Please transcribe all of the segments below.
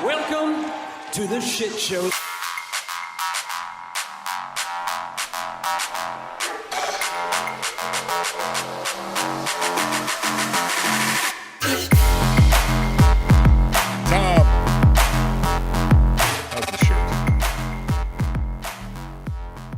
Welcome to the shit show. Tom, how's the shirt?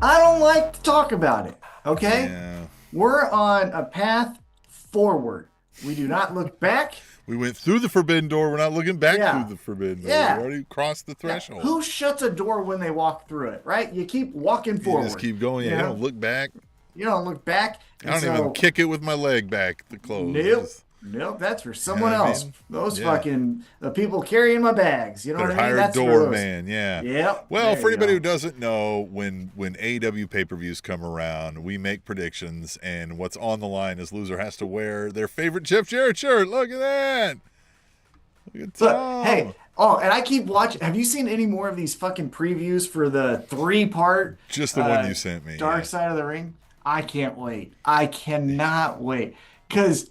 I don't like to talk about it, okay? Yeah. We're on a path forward. We do not look back. We went through the forbidden door. We're not looking back Yeah. through the forbidden door. Yeah. We already crossed the threshold. Who shuts a door when they walk through it, right? You keep walking forward. You just keep going. Yeah, You you know? don't look back. You don't look back. I don't even kick it with my leg back to close. Nope, that's for someone You know what I else. mean? Those Yeah. fucking the people carrying my bags. You know They're what I mean? hired That's for those. doorman, yeah. Yep. Well, there for you anybody go. who doesn't know, when AEW pay-per-views come around, we make predictions, and what's on the line is loser has to wear their favorite Jeff Jarrett shirt. Look at that. Look at Tom. Look, hey, and I keep watching. Have you seen any more of these fucking previews for the 3-part? Just the one you sent me. Dark yeah. Side of the Ring. I can't wait. I cannot wait. Because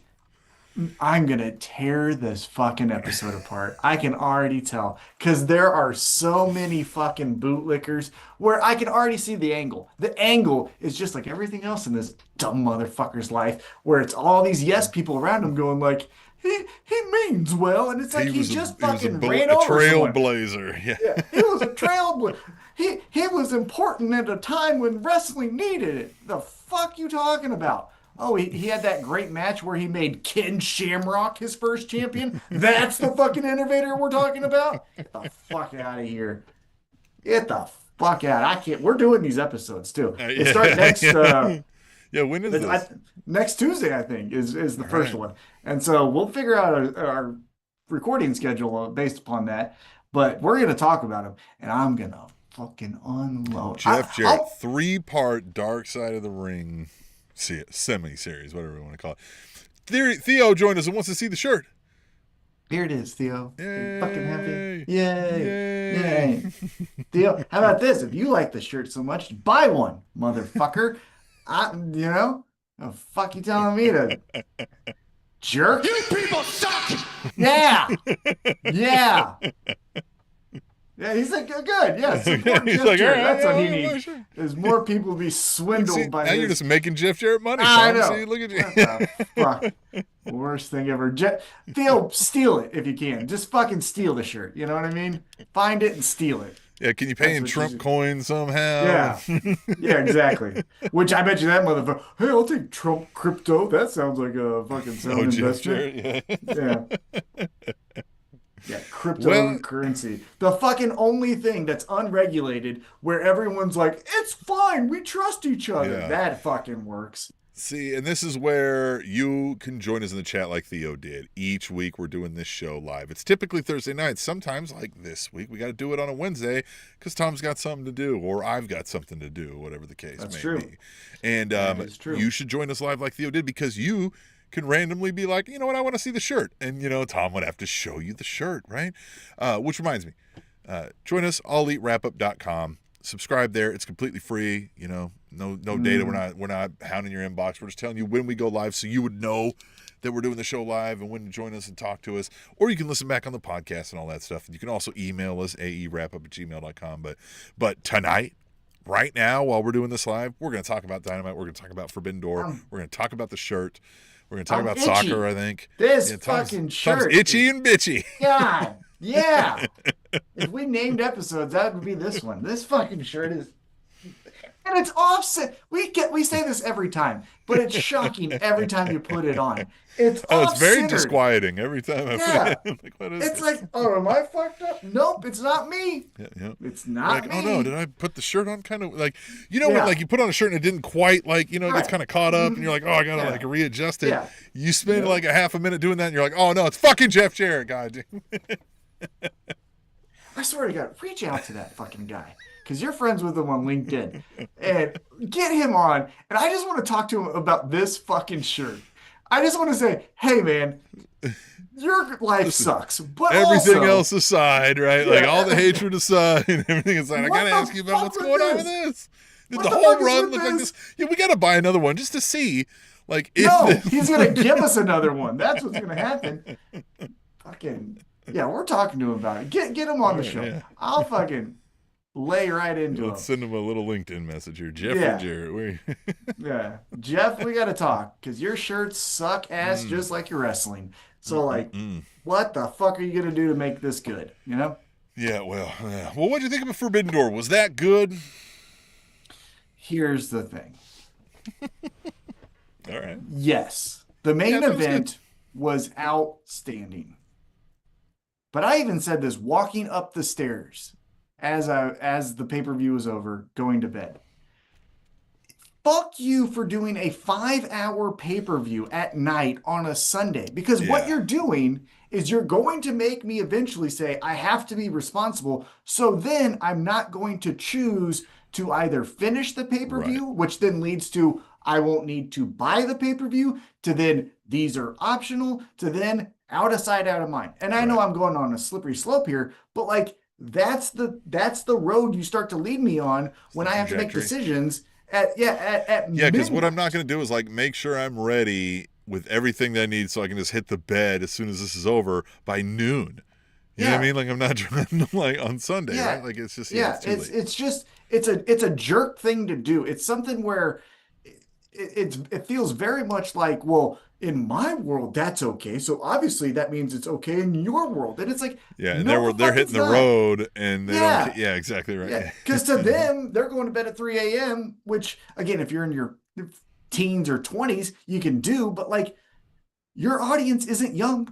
I'm going to tear this fucking episode apart. I can already tell. Because there are so many fucking bootlickers where I can already see the angle. The angle is just like everything else in this dumb motherfucker's life, where it's all these yes people around him going like, he means well. And it's like he just fucking ran over someone. Trailblazer. Yeah. Yeah, he was a trailblazer. He was important at a time when wrestling needed it. The fuck you talking about? Oh, he had that great match where he made Ken Shamrock his first champion. That's the fucking innovator we're talking about? Get the fuck out of here. Get the fuck out. I can't. We're doing these episodes too. It starts next. Yeah, when is this? Next Tuesday, I think, is the first one. And so we'll figure out our recording schedule based upon that. But we're going to talk about them, and I'm going to fucking unload. Jeff Jarrett, 3-part Dark Side of the Ring semi-series, whatever you want to call it. Theo joined us and wants to see the shirt. Here it is, Theo. Yay. Fucking happy. Yay. Theo, how about this? If you like the shirt so much, buy one, motherfucker. The fuck you telling me to jerk? You people suck! Yeah. Yeah, he's like, good. Yeah, support He's Jeff like, Jarrett. all right, That's what he yeah, needs. sure. Is more people to be swindled by now his... you're just making Jeff Jarrett money. I Tom. know. See, look at you. What the fuck? Worst thing ever. Theo, steal it if you can. Just fucking steal the shirt. You know what I mean? Find it and steal it. Yeah, can you pay in Trump coins somehow? Yeah. Yeah, exactly. Which I bet you that motherfucker, hey, I'll take Trump crypto. That sounds like a fucking sound Jeff investment. Jarrett, Yeah. Yeah, cryptocurrency. The fucking only thing that's unregulated where everyone's like, it's fine, we trust each other. Yeah. That fucking works. See, and this is where you can join us in the chat like Theo did. Each week we're doing this show live. It's typically Thursday nights. Sometimes, like this week, we got to do it on a Wednesday because Tom's got something to do or I've got something to do, whatever the case That's may true. be. And That is true. you should join us live like Theo did because you can randomly be like, you know what, I want to see the shirt. And, Tom would have to show you the shirt, right? Which reminds me, join us, alleatwrapup.com. Subscribe there. It's completely free. No data. We're not hounding your inbox. We're just telling you when we go live so you would know that we're doing the show live and when to join us and talk to us. Or you can listen back on the podcast and all that stuff. And you can also email us, aewrapup@gmail.com. But tonight, right now, while we're doing this live, we're going to talk about Dynamite. We're going to talk about Forbidden Door. We're going to talk about the shirt. We're going to talk about itchy. soccer, I think. This Tom's fucking shirt. itchy and bitchy. God, yeah. If we named episodes, that would be this one. This fucking shirt is, and it's offset. We say this every time, but it's shocking every time you put it on. It's It's very off-centered. disquieting every time I put it in. Like, what is It's this? like, oh, am I fucked up? Nope, it's not me. Yeah. It's not Like, me. oh no, did I put the shirt on kind of like, when Yeah. like you put on a shirt and it didn't quite like, it gets Right. kind of caught up and you're like, oh, I gotta like readjust it. Yeah. You spend like a half a minute doing that and you're like, oh no, it's fucking Jeff Jarrett, God. I swear to God, reach out to that fucking guy because you're friends with him on LinkedIn and get him on. And I just want to talk to him about this fucking shirt. I just want to say, hey, man, your life sucks. But Everything also, else aside, right? Yeah. Like all the hatred aside and everything aside, I What gotta the ask you about fuck what's with going on this? with this. Did What the the whole fuck is run with look like this? this? Yeah, we gotta buy another one just to see. Like, if No, he's going to give us another one. That's what's going to happen. Fucking Yeah, we're talking to him about it. Get him on the Right, show. yeah. I'll fucking lay right into Let's him. send him a little LinkedIn message here. Jeffrey Yeah, Jarrett. yeah. Jeff, we got to talk because your shirts suck ass Mm, just like your wrestling. mm, So, mm, like, mm. what the fuck are you going to do to make this good? You know? Yeah, well, yeah. Well, what'd you think of Forbidden Door? Was that good? Here's the thing. All right. Yes, the Yeah, I main thought it was good. event was outstanding. But I even said this walking up the stairs as the pay-per-view was over, going to bed. Fuck you for doing a 5-hour pay-per-view at night on a Sunday. Because what Yeah. you're doing is you're going to make me eventually say, I have to be responsible. So then I'm not going to choose to either finish the pay-per-view, which then leads to I won't need to buy the pay-per-view, to then these are optional, to then out of sight, out of mind. And I know Right. I'm going on a slippery slope here, but like that's the road you start to lead me on when the I have to make trajectory. decisions at Yeah, because what I'm midnight. not going to do is like make sure I'm ready with everything that I need so I can just hit the bed as soon as this is over by noon. You know what I Yeah. mean? Like I'm not trying to like on Sunday, Yeah. right? Like it's just Yeah, it's too late. it's just it's a jerk thing to do. It's something where it feels very much like, well, in my world that's okay. So obviously that means it's okay in your world. And it's like, Yeah, and no, they're fuck, hitting it's the not. road and they don't. Yeah. Yeah, exactly right. Yeah. Yeah. Because to them, they're going to bed at 3 a.m., which again, if you're in your teens or 20s, you can do, but like your audience isn't young.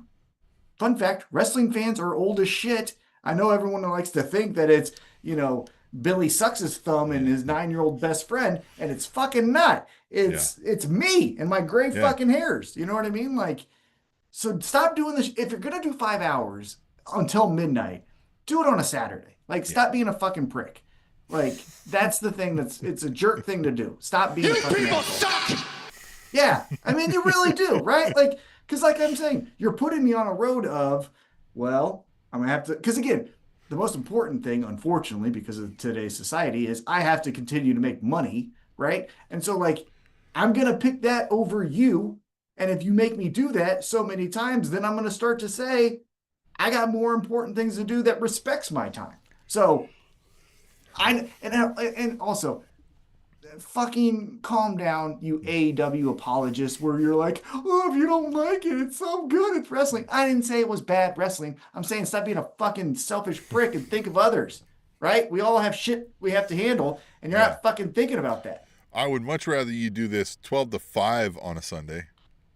Fun fact, wrestling fans are old as shit. I know everyone likes to think that it's, Billy sucks his thumb and his 9-year-old best friend, and it's fucking not. Yeah. It's me and my gray Yeah. fucking hairs. You know what I mean? Like, so stop doing this. If you're gonna do 5 hours until midnight, do it on a Saturday. Like, stop being a fucking prick. Like, that's the thing it's a jerk thing to do. Stop being a You fucking people asshole. suck! Yeah, I mean, you really do, right? Like, because like I'm saying, you're putting me on a road of, well, I'm gonna have to. Because again, the most important thing, unfortunately, because of today's society, is I have to continue to make money, right? And so, like, I'm gonna pick that over you. And if you make me do that so many times, then I'm gonna start to say, I got more important things to do that respects my time. So and also fucking calm down, you AEW apologists, where you're like, oh, if you don't like it, it's so good, it's wrestling. I didn't say it was bad wrestling. I'm saying stop being a fucking selfish prick and think of others, right? We all have shit we have to handle, and you're Yeah. not fucking thinking about that. I would much rather you do this 12 to 5 on a Sunday.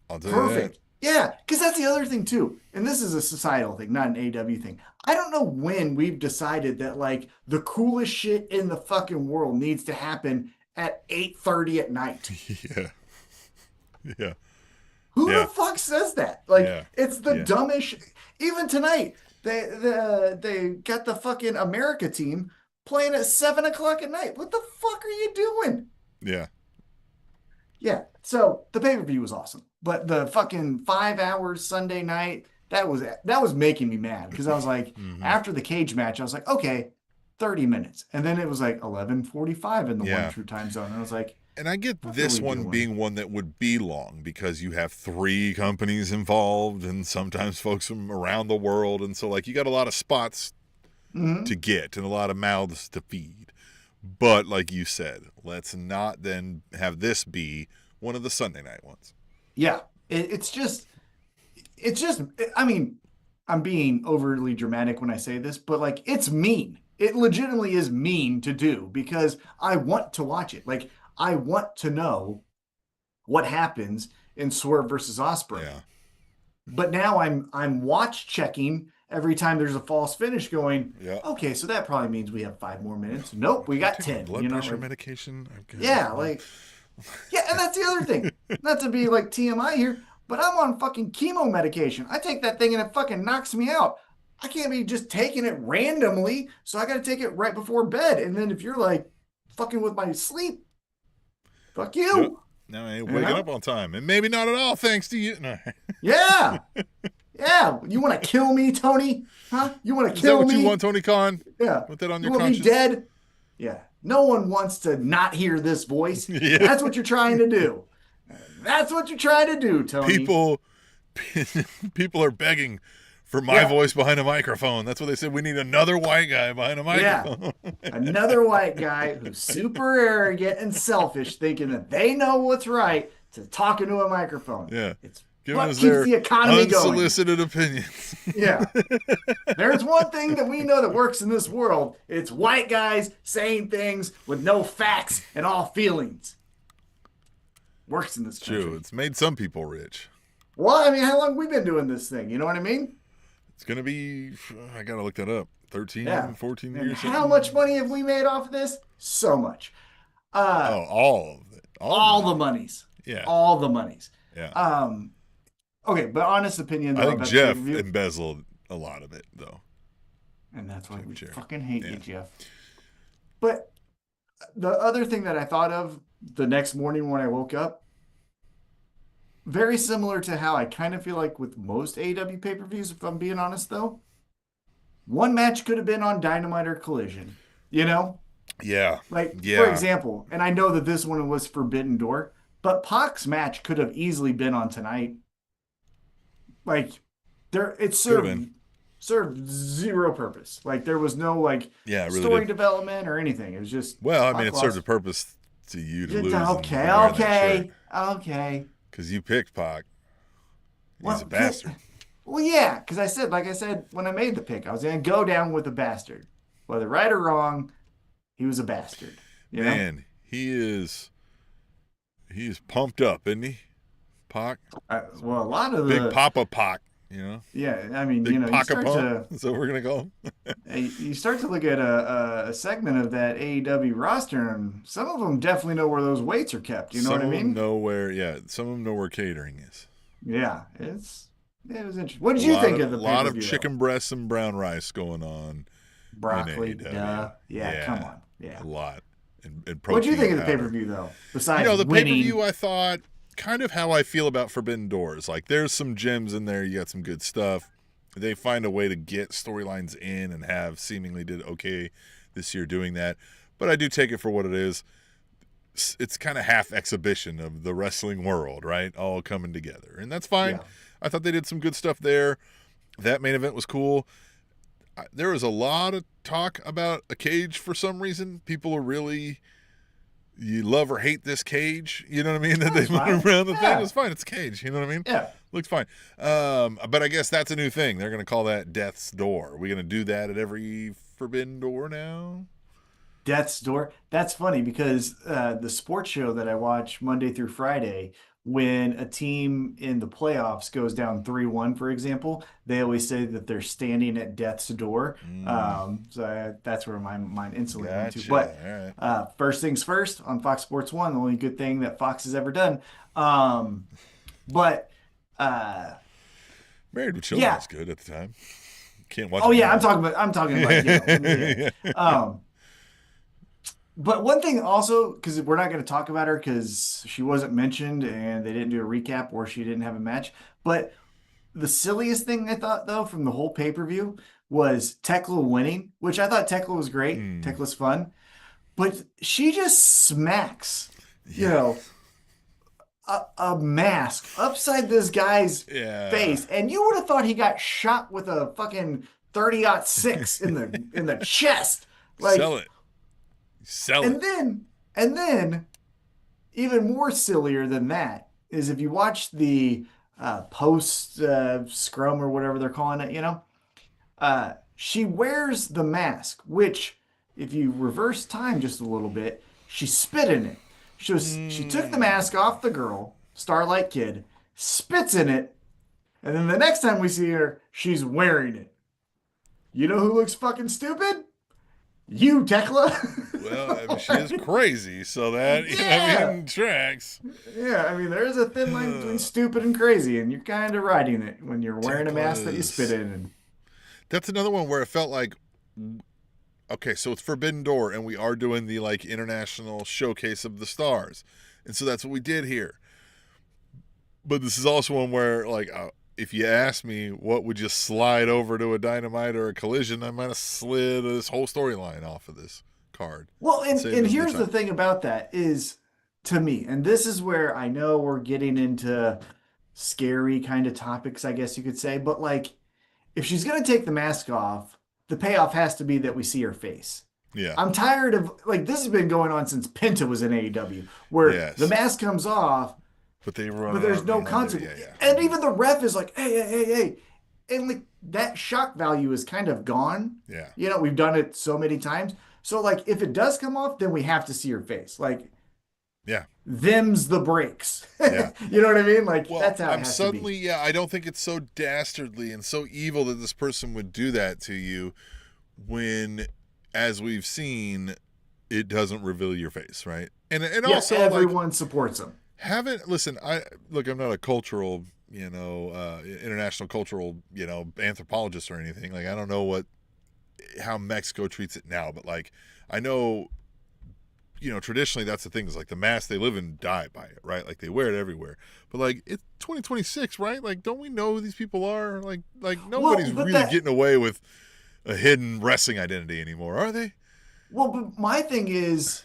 I'll tell you Perfect. Yeah, because that's the other thing too. And this is a societal thing, not an AEW thing. I don't know when we've decided that like the coolest shit in the fucking world needs to happen at 8:30 at night. that. Yeah. Yeah. Who Yeah. the fuck says that? Like, Yeah. it's the Yeah. dumbest. Even tonight, they got the fucking America team playing at 7 o'clock at night. What the fuck are you doing? Yeah. Yeah. So the pay-per-view was awesome, but the fucking 5 hours Sunday night, that was making me mad because I was like, after the cage match, I was like, okay, 30 minutes, and then it was like 11:45 in the Yeah. one true time zone, and I was like, And I get What this are we one doing? being one that would be long because you have 3 companies involved and sometimes folks from around the world. And so, like, you got a lot of spots to get and a lot of mouths to feed. But, like you said, let's not then have this be one of the Sunday night ones. yeah, it's just, I mean, I'm being overly dramatic when I say this, but like, it's mean. It legitimately is mean to do because I want to watch it. Like, I want to know what happens in Swerve versus Osprey. Yeah. But now I'm watch checking every time there's a false finish going, Yeah. okay, so that probably means we have 5 more minutes. Nope, we got Take my 10. blood You know, pressure like, medication. Okay. yeah, like, yeah, and that's the other thing. Not to be like TMI here, but I'm on fucking chemo medication. I take that thing and it fucking knocks me out. I can't be just taking it randomly, so I got to take it right before bed. And then if you're like fucking with my sleep, fuck you. Yep. Now I ain't waking know? up on time. And maybe not at all, thanks to you. No. Yeah. Yeah. You want to kill me, Tony? Huh? You want to Is that kill what me? you want, Tony Khan? Yeah. Put that on You your want me conscience? dead? Yeah. No one wants to not hear this voice. Yeah. That's what you're trying to do. That's what you're trying to do, Tony. People are begging For my voice behind a microphone. That's what they said. We need another white guy behind a microphone. Another white guy who's super arrogant and selfish, thinking that they know what's right to talking to a microphone. Yeah. It's Giving what us keeps their the economy going. unsolicited opinions. Yeah. There's one thing that we know that works in this world. It's white guys saying things with no facts and all feelings. Works in this country. True. It's made some people rich. Well, I mean, how long have we been doing this thing? You know what I mean? It's going to be, I got to look that up, 13, 14 and years. How much money have we made off of this? So much. All of it. All the monies. Yeah. All the monies. Yeah. Okay, but honest opinion, though. I think Jeff embezzled a lot of it, though. And that's why we Jeff. fucking hate you, Jeff. But the other thing that I thought of the next morning when I woke up, very similar to how I kind of feel like with most AEW pay-per-views, if I'm being honest, though. One match could have been on Dynamite or Collision, you know? Yeah. For example, and I know that this one was Forbidden Door, but Pac's match could have easily been on tonight. It served zero purpose. There was no really story development or anything. It was just it served a purpose to you to lose. Okay. Because you picked Pac. He's a bastard. Well, yeah, because I said when I made the pick, I was going to go down with a bastard. Whether right or wrong, he was a bastard. Man, he is pumped up, isn't he? Pac? A lot of Big Papa Pac, Yeah, I mean, Big you start Pac-a-Pump, so we're going to go. You start to look at a segment of that AEW roster, and some of them definitely know where those weights are kept. You know what I mean? Some of them know where catering is. Yeah, it was interesting. What did you think of the pay-per-view? A lot of chicken breasts and brown rice going on. Broccoli, duh. Yeah, come on. Yeah. A lot. And what did you think of the pay-per-view, though? Besides the winning? pay-per-view, I thought, kind of how I feel about Forbidden Doors. There's some gems in there. You got some good stuff. They find a way to get storylines in and have seemingly did okay this year doing that. But I do take it for what it is. It's kind of half exhibition of the wrestling world, right? All coming together. And that's fine. Yeah. I thought they did some good stuff there. That main event was cool. There was a lot of talk about a cage for some reason. People are really, you love or hate this cage. You know what I mean? That they went around the thing. It was fine. It's a cage. You know what I mean? Yeah. Looks fine. But I guess that's a new thing. They're going to call that Death's Door. Are we going to do that at every Forbidden Door now? Death's Door. That's funny because the sports show that I watch Monday through Friday, when a team in the playoffs goes down 3-1, for example, they always say that they're standing at death's door. That's where my mind instantly went to. But right. First things first, on Fox Sports 1, the only good thing that Fox has ever done. Married with Children was good at the time. Can't watch. Oh yeah, I'm talking about. But one thing also, because we're not going to talk about her because she wasn't mentioned and they didn't do a recap or she didn't have a match. But the silliest thing I thought, though, from the whole pay-per-view was Tekla winning, which I thought Tekla was great. Tekla's fun. But she just smacks, a mask upside this guy's face. And you would have thought he got shot with a fucking 30-06 in the chest. Sell it. And then, even more sillier than that is if you watch the post scrum or whatever they're calling it, she wears the mask, which if you reverse time just a little bit, she spit in it. She took the mask off the girl, Starlight Kid, spits in it, and then the next time we see her, she's wearing it. You know who looks fucking stupid? You, Tekla. Well, she is crazy, so that tracks. Yeah, I mean, there's a thin line between stupid and crazy, and you're kind of riding it when you're wearing a mask that you spit in. That's another one where it felt like, okay, so it's Forbidden Door, and we are doing the international showcase of the stars, and so that's what we did here. But this is also one where if you asked me what would you slide over to a Dynamite or a Collision, I might have slid this whole storyline off of this card. Well, and here's the thing about that is, to me, and this is where I know we're getting into scary kind of topics, I guess you could say, but if she's going to take the mask off, the payoff has to be that we see her face. Yeah. I'm tired of, like, this has been going on since Penta was in AEW, where the mask comes off, but there's no consequence. And even the ref is like, hey. And like that shock value is kind of gone. Yeah. You know, we've done it so many times. So like if it does come off, then we have to see her face. Like, yeah, them's the breaks. Yeah. You know what I mean? Like, well, that's how it has to be. Yeah, I don't think it's so dastardly and so evil that this person would do that to you when, as we've seen, it doesn't reveal your face, right? And also everyone supports them. Listen, I'm not a cultural, international cultural, anthropologist or anything. Like, I don't know how Mexico treats it now, but like, I know, traditionally that's the thing is like the mask, they live and die by it, right? Like they wear it everywhere. But like it's 2026, right? Like, don't we know who these people are? Like nobody's getting away with a hidden wrestling identity anymore, are they? Well, but my thing is,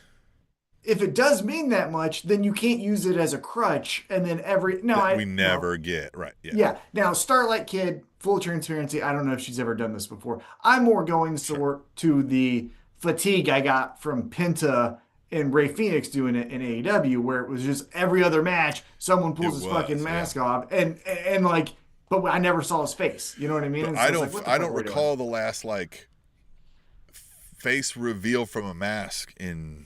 if it does mean that much, then you can't use it as a crutch. And then we never get right. Yeah. Yeah. Now, Starlight Kid, full transparency. I don't know if she's ever done this before. I'm more going to the fatigue I got from Penta and Ray Phoenix doing it in AEW, where it was just every other match, someone pulls his fucking mask off, and like, but I never saw his face. You know what I mean? I don't recall the last like face reveal from a mask in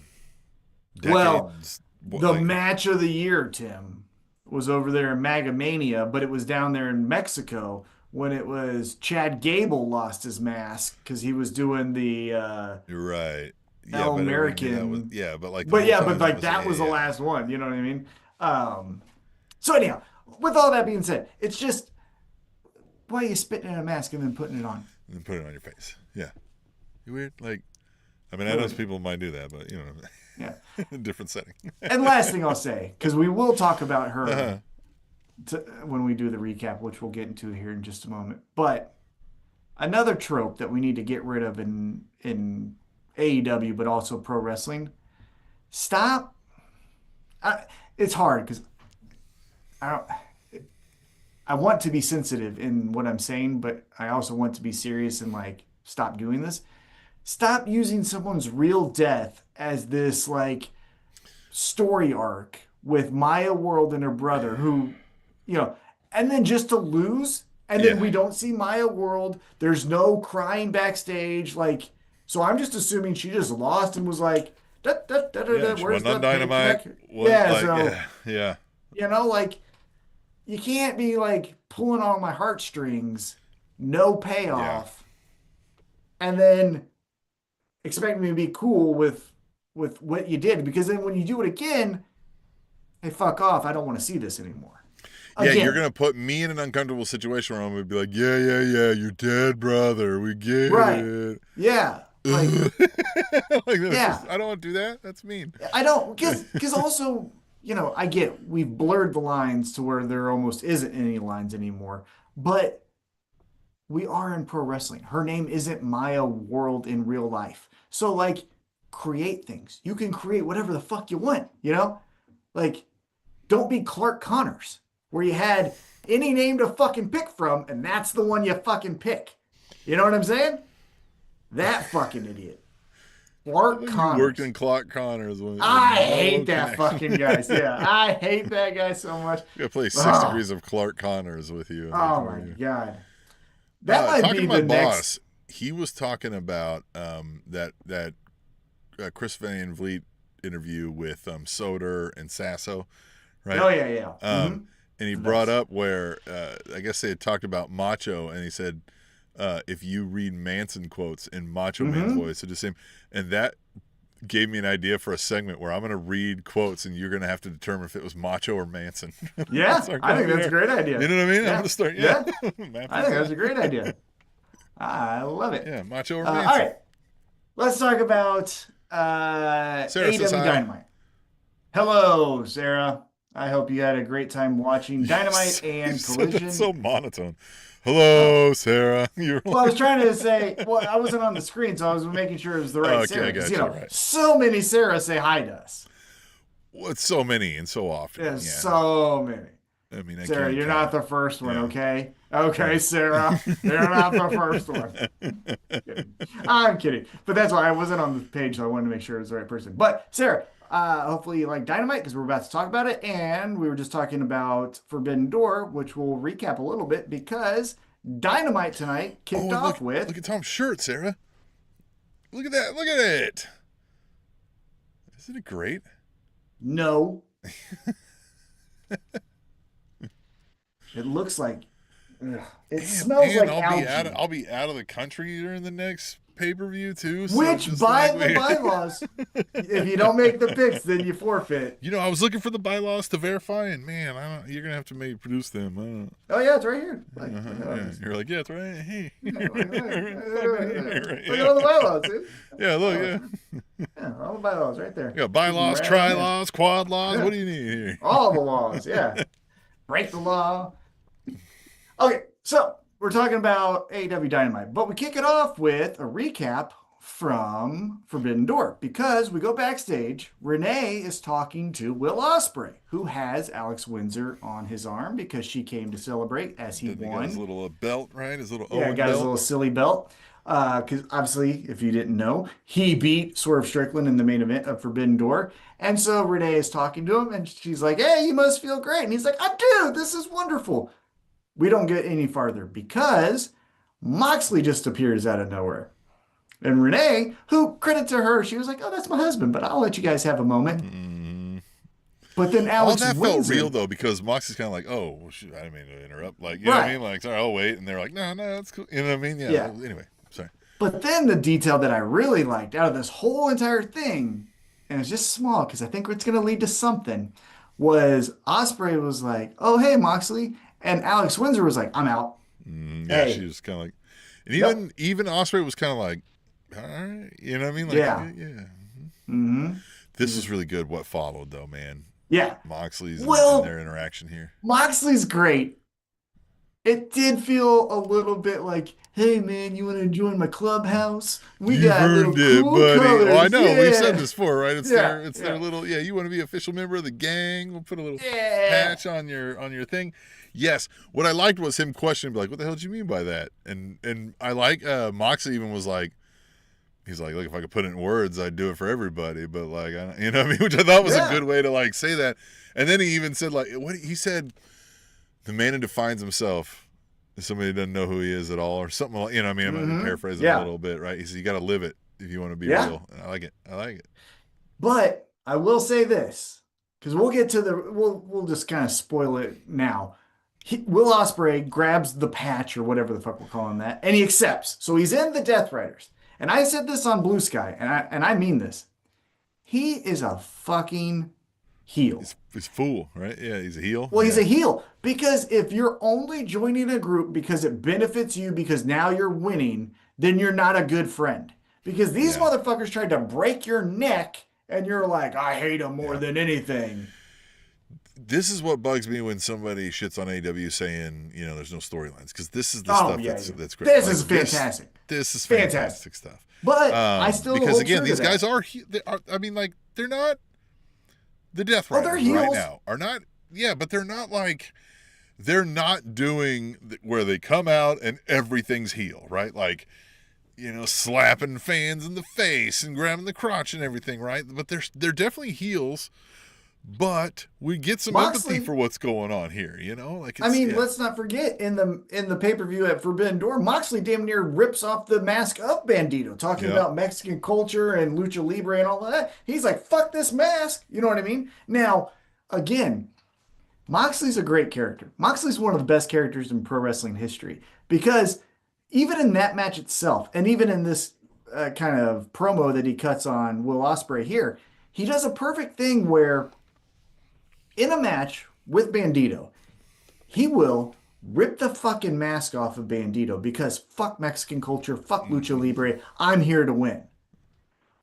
decades. Well, the match of the year, Tim, was over there in Magamania, but it was down there in Mexico when it was Chad Gable lost his mask because he was doing the You're right. El American. That was the last one. You know what I mean? So anyhow, with all that being said, it's just, why are you spitting in a mask and then putting it on? And then put it on your face. Yeah. You weird? Like, I mean, I know people might do that, but yeah, different setting. And last thing I'll say, because we will talk about her when we do the recap, which we'll get into here in just a moment. But another trope that we need to get rid of in AEW, but also pro wrestling. Stop. It's hard because I want to be sensitive in what I'm saying, but I also want to be serious and like stop doing this. Stop using someone's real death as this like story arc with Maya World and her brother who, and then just to lose. And then we don't see Maya World. There's no crying backstage. Like, so I'm just assuming she just lost and was like, where's the Dynamite? Yeah. Like, you can't be like pulling on my heartstrings, no payoff, and then expect me to be cool with what you did, because then when you do it again, hey, fuck off. I don't want to see this anymore. Yeah, you're going to put me in an uncomfortable situation where I'm going to be like, yeah, you're dead, brother. We get it. Yeah. Like, I don't want to do that. That's mean. I don't, because also, I get we've blurred the lines to where there almost isn't any lines anymore, but we are in pro wrestling. Her name isn't Maya World in real life. So, like, create things. You can create whatever the fuck you want, Like, don't be Clark Connors, where you had any name to fucking pick from, and that's the one you fucking pick. You know what I'm saying? That fucking idiot. Clark Connors. You worked in Clark Connors. I hate that fucking guy. Yeah, I hate that guy so much. I'm going to play 6 Degrees of Clark Connors with you. Oh, my God. That might be the boss. He was talking about that Chris Van Vliet interview with Soder and Sasso, right? Oh, yeah. And he brought up where I guess they had talked about Macho, and he said, if you read Manson quotes in Macho Man's voice, it just seemed, and that gave me an idea for a segment where I'm going to read quotes and you're going to have to determine if it was Macho or Manson. Yeah, I think that's a great idea. You know what I mean? Yeah. I'm going to start. Yeah. I think that's a great idea. I love it. Yeah, Macho or Manson. All right, let's talk about AEW Dynamite. Hello, Sarah. I hope you had a great time watching Dynamite and Collision. It's so monotone. Hello, Sarah. Well, I was trying to say, I wasn't on the screen, so I was making sure it was the right Sarah. I got you, right. So many Sarahs say hi to us. Well, it's so many and so often. Yeah, so many. I mean, Sarah, you're not the first one, okay? Okay, Sarah, you're not the first one. I'm kidding. But that's why I wasn't on the page, so I wanted to make sure it was the right person. But Sarah, hopefully you like Dynamite because we're about to talk about it. And we were just talking about Forbidden Door, which we'll recap a little bit because Dynamite tonight kicked off with. Look at Tom's shirt, Sarah. Look at that. Look at it. Isn't it great? No. It looks like. Ugh. It smells like algae. I'll be out of the country during the next pay-per-view too. So which by the bylaws, if you don't make the picks, then you forfeit. You know, I was looking for the bylaws to verify, and man, you're gonna have to maybe produce them. Oh yeah, it's right here. Yeah. You're like, yeah, it's right. Hey. Look at all the bylaws, dude. Yeah, look, yeah, all the bylaws right there. Yeah, bylaws, tri-laws, quad laws. Yeah. What do you need here? All the laws, yeah. Break the law. Okay, so we're talking about AEW Dynamite, but we kick it off with a recap from Forbidden Door because we go backstage. Renee is talking to Will Ospreay, who has Alex Windsor on his arm because she came to celebrate as he won. He got his little belt, right? His little Owen belt. His little silly belt. Because obviously, if you didn't know, he beat Swerve Strickland in the main event of Forbidden Door. And so Renee is talking to him, and she's like, hey, you must feel great. And he's like, I do. This is wonderful. We don't get any farther because Moxley just appears out of nowhere. And Renee, who, credit to her, she was like, oh, that's my husband, but I'll let you guys have a moment. Mm-hmm. But then Alex Windsor. All that felt real, though, because Moxley's kind of like, oh, well, shoot, I didn't mean to interrupt. Like, you know what I mean? Like, sorry, I'll wait. And they're like, no, that's cool. You know what I mean? Yeah. Anyway, sorry. But then the detail that I really liked out of this whole entire thing, and it's just small because I think it's going to lead to something, was Ospreay was like, oh, hey, Moxley. And Alex Windsor was like, I'm out. Yeah, hey. She was kind of like, and even Ospreay was kind of like, all right, you know what I mean? Like, yeah. Mm-hmm. This is really good. What followed, though, man? Yeah, Moxley's and their interaction here. Moxley's great. It did feel a little bit like, hey man, you want to join my clubhouse? We got little cool buddy. colors. Oh, I know. We've said this before, right? It's their little. Yeah, you want to be official member of the gang? We'll put a little patch on your thing. Yes. What I liked was him questioning, like, what the hell did you mean by that? And I like Moxley even was like, he's like, look, if I could put it in words, I'd do it for everybody. But like, you know what I mean? Which I thought was a good way to like say that. And then he even said like, what he said, the man who defines himself is somebody who doesn't know who he is at all or something like, you know what I mean? I'm paraphrasing a little bit, right? He said, you got to live it if you want to be real. And I like it. But I will say this, because we'll get to we'll just kind of spoil it now. Will Ospreay grabs the patch or whatever the fuck we're calling that, and he accepts. So he's in the Death Riders. And I said this on Blue Sky, and I mean this. He is a fucking heel. He's a fool, right? Yeah, he's a heel. Well, he's a heel. Because if you're only joining a group because it benefits you because now you're winning, then you're not a good friend. Because these motherfuckers tried to break your neck, and you're like, I hate them more than anything. This is what bugs me when somebody shits on AEW saying, you know, there's no storylines. Because this is the stuff that's great. This is fantastic. This is fantastic stuff. But I still because again, these guys are. I mean, like they're not. The Death Riders right now are not. Yeah, but they're not like. They're not doing where they come out and everything's heel, right? Like, you know, slapping fans in the face and grabbing the crotch and everything, right? But they're definitely heels. But we get some empathy for what's going on here, you know. Like, let's not forget in the pay-per-view at Forbidden Door, Moxley damn near rips off the mask of Bandito, talking about Mexican culture and lucha libre and all of that. He's like, "Fuck this mask," you know what I mean? Now, again, Moxley's a great character. Moxley's one of the best characters in pro wrestling history because even in that match itself, and even in this kind of promo that he cuts on Will Ospreay here, he does a perfect thing where. In a match with Bandito, he will rip the fucking mask off of Bandito because fuck Mexican culture, fuck lucha libre, I'm here to win.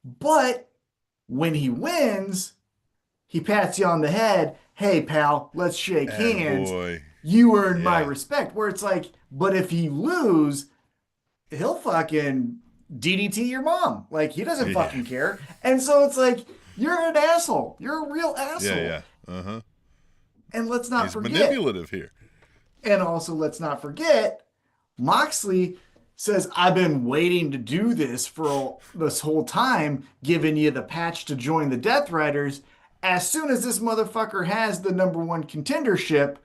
But when he wins, he pats you on the head, hey pal, let's shake hands. Boy. You earned my respect. Where it's like, but if he lose, he'll fucking DDT your mom. Like, he doesn't fucking care. And so it's like, you're an asshole. You're a real asshole. Yeah. Uh-huh. And let's not forget. He's manipulative here. And also, let's not forget, Moxley says, I've been waiting to do this for this whole time, giving you the patch to join the Death Riders. As soon as this motherfucker has the #1 contendership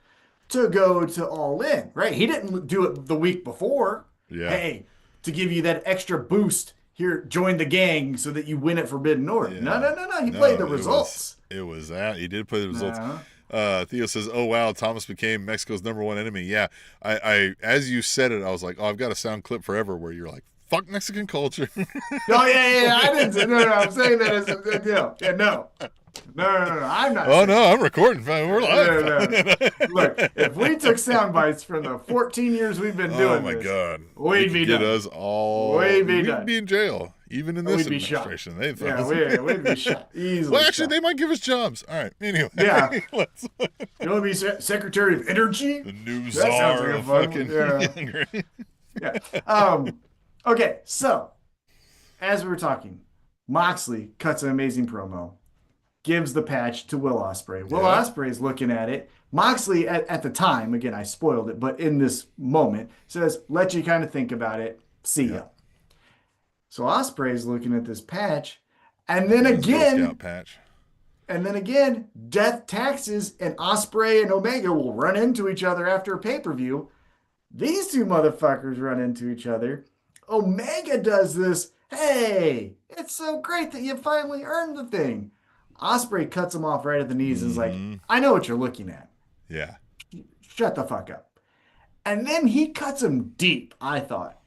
to go to All In, right? He didn't do it the week before. Yeah. Hey, to give you that extra boost, here, join the gang so that you win at Forbidden Door. Yeah. No. He played the results. It was that. He did play the results. Uh-huh. Theo says, "Oh wow, Thomas became Mexico's #1 enemy." Yeah, I as you said it, I was like, "Oh, I've got a sound clip forever where you're like, fuck Mexican culture." Oh yeah. I didn't say no. I'm saying that as a deal. Yeah, no. I'm not. Oh no, I'm recording. We're live. No. Look, if we took sound bites from the 14 years we've been doing oh my this, god, we'd be get done. us all. We'd be We'd done. be in jail, even in this We'd be administration. shot. They thought. Yeah, we'd be shot easily. Well, actually, shot. they might give us jobs. All right. Anyway. Yeah. Let's. You want to be Secretary of Energy? The new That sounds czar like a of fun fucking. Yeah. Okay, so as we were talking, Moxley cuts an amazing promo, gives the patch to Will Ospreay. Will Ospreay is looking at it. Moxley, at the time, again, I spoiled it, but in this moment, says, let you kind of think about it. See ya. So Ospreay is looking at this patch, and then again, patch. and then again, Death Taxes and Ospreay and Omega will run into each other after a pay-per-view. These two motherfuckers run into each other. Omega does this. Hey, it's so great that you finally earned the thing. Ospreay cuts him off right at the knees and is like, I know what you're looking at. Yeah. Shut the fuck up. And then he cuts him deep, I thought.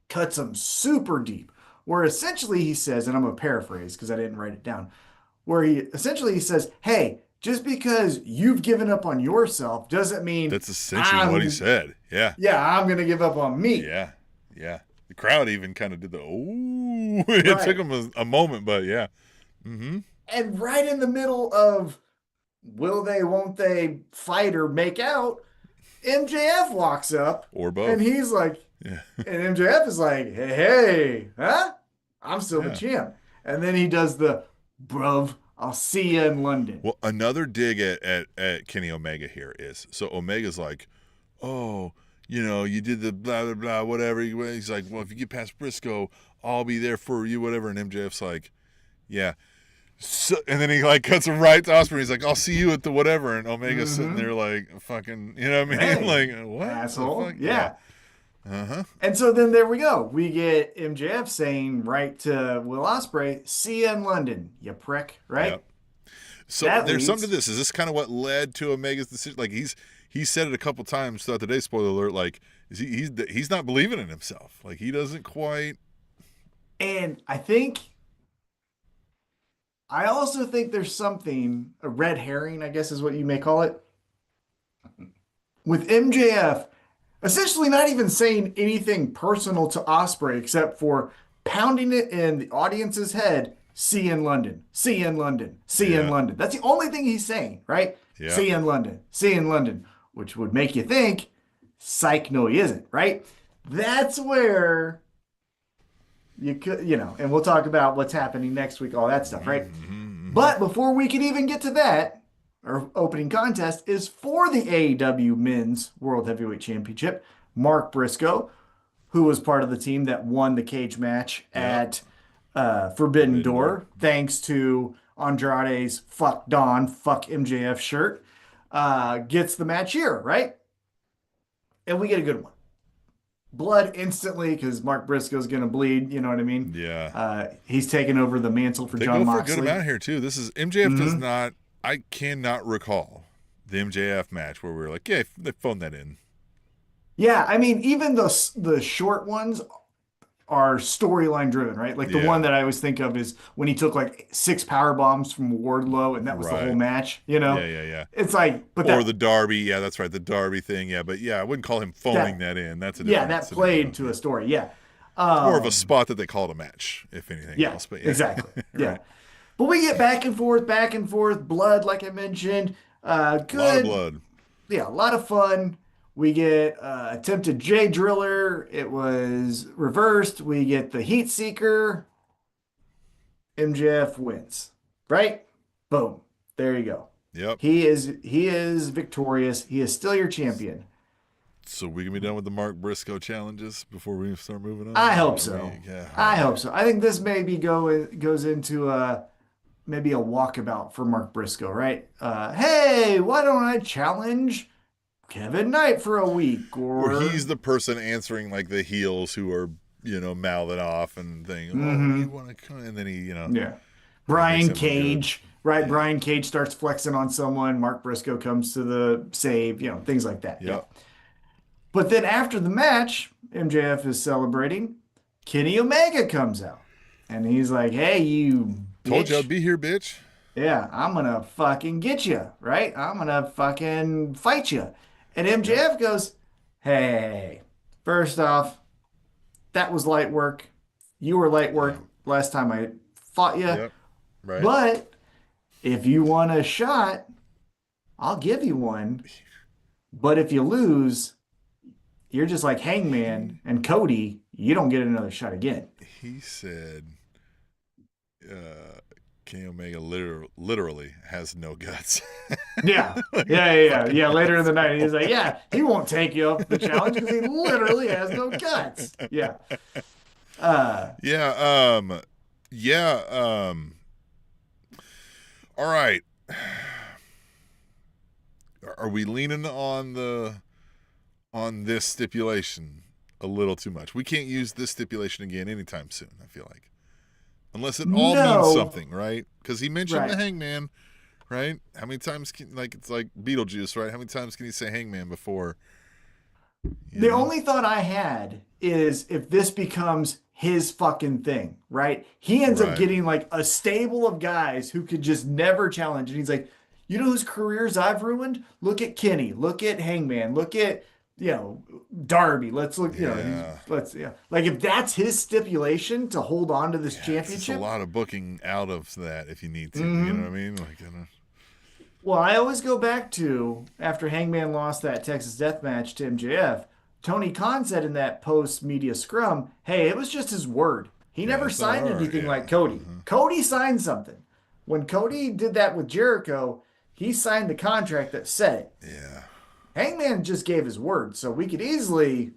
Cuts him super deep. Where essentially he says, and I'm going to paraphrase because I didn't write it down, where he says, hey, just because you've given up on yourself doesn't mean that's essentially what he said. Yeah. Yeah, I'm going to give up on me. Yeah. The crowd even kind of did the, ooh. It took him a moment, but yeah. Mm-hmm. And right in the middle of will they, won't they fight or make out, MJF walks up. Or both. And he's like, and MJF is like, hey, huh? I'm still the champ. And then he does the, bruv, I'll see you in London. Well, another dig at Kenny Omega here is, so Omega's like, oh, you did the blah, blah, blah, whatever. He's like, well, if you get past Briscoe, I'll be there for you, whatever. And MJF's like, yeah. So, and then he like cuts him right to Ospreay. He's like, I'll see you at the whatever. And Omega's sitting there like, fucking, you know what I mean? Hey, like, what? asshole. Yeah. Uh-huh. And so then there we go. We get MJF saying right to Will Ospreay, see you in London, you prick, right? Yep. So there's something to this. Is this kind of what led to Omega's decision? Like he said it a couple times throughout the day, spoiler alert, like he's not believing in himself. Like he doesn't quite. And I also think there's something, a red herring, I guess is what you may call it, with MJF essentially not even saying anything personal to Ospreay except for pounding it in the audience's head, see you in London, see you in London, see you in London. That's the only thing he's saying, right? Yeah. See you in London, see you in London, which would make you think, psych, no, he isn't, right? That's where you could, and we'll talk about what's happening next week, all that stuff, right? Mm-hmm. But before we can even get to that, our opening contest is for the AEW Men's World Heavyweight Championship. Mark Briscoe, who was part of the team that won the cage match at Forbidden Door, thanks to Andrade's fuck Don, fuck MJF shirt, gets the match here, right? And we get a good one. Blood instantly because Mark Briscoe's going to bleed. You know what I mean? Yeah. He's taking over the mantle for John Moxley. They go for a good amount here, too. This is MJF does not, I cannot recall the MJF match where we were like, yeah, they phoned that in. Yeah. I mean, even the short ones are storyline driven, right? Like the one that I always think of is when he took like 6 power bombs from Wardlow and that was the whole match, Yeah. It's like, or the Darby. Yeah, that's right. The Darby thing. Yeah. But yeah, I wouldn't call him phoning that in. That's a different that played to a story. Yeah. More of a spot that they called a match, if anything else. But exactly. Yeah. But we get back and forth, blood, like I mentioned. Good. A lot of blood. Yeah, a lot of fun. We get attempted J Driller. It was reversed. We get the Heat Seeker. MJF wins. Right? Boom. There you go. Yep. He is victorious. He is still your champion. So we can be done with the Mark Briscoe challenges before we start moving on? I hope so. Yeah. I hope so. I think this maybe goes into maybe a walkabout for Mark Briscoe, right? Hey, why don't I challenge Kevin Knight for a week? Or he's the person answering like the heels who are, mouthing off and thinking, oh, you want to come? And then he, yeah. Brian Cage, right? Yeah. Brian Cage starts flexing on someone. Mark Briscoe comes to the save, things like that. Yep. Yeah. But then after the match, MJF is celebrating. Kenny Omega comes out. And he's like, hey, you bitch. Told you I'd be here, bitch. Yeah, I'm going to fucking get you, right? I'm going to fucking fight you. And MJF goes, hey, first off, that was light work. You were light work last time I fought you. Yep. Right. But if you want a shot, I'll give you one. But if you lose, you're just like Hangman and Cody. You don't get another shot again. He said Kenny Omega literally has no guts. Yeah. Later in the night, he's like, yeah, he won't take you up the challenge because he literally has no guts. Yeah. All right. Are we leaning on this stipulation a little too much? We can't use this stipulation again anytime soon, I feel like. Unless it all means something, right? Because he mentioned the Hangman, right? How many times it's like Beetlejuice, right? How many times can he say Hangman before? The only thought I had is if this becomes his fucking thing, right? He ends up getting like a stable of guys who could just never challenge. And he's like, you know whose careers I've ruined? Look at Kenny. Look at Hangman. Look at, Darby. Let's look, like if that's his stipulation to hold on to this championship. It's a lot of booking out of that if you need to. You know what I mean? Well, I always go back to after Hangman lost that Texas Death Match to MJF, Tony Khan said in that post-media scrum, hey, it was just his word. He never signed anything like Cody. Cody signed something. When Cody did that with Jericho, he signed the contract that said it. Yeah. Hangman just gave his word, so we could easily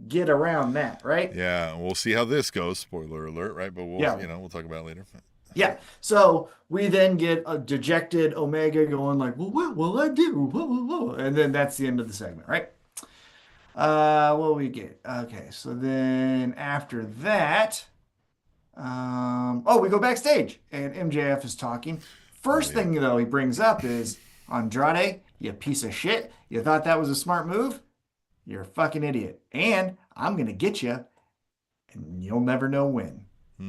get around that, right? Yeah, we'll see how this goes. Spoiler alert, right? But we'll talk about it later. Yeah. So we then get a dejected Omega going like, well, what will I do? Whoa, whoa, whoa. And then that's the end of the segment, right? What we get? Okay, so then after that, we go backstage and MJF is talking. First thing, though, he brings up is, Andrade, you piece of shit. You thought that was a smart move? You're a fucking idiot. And I'm going to get you, and you'll never know when.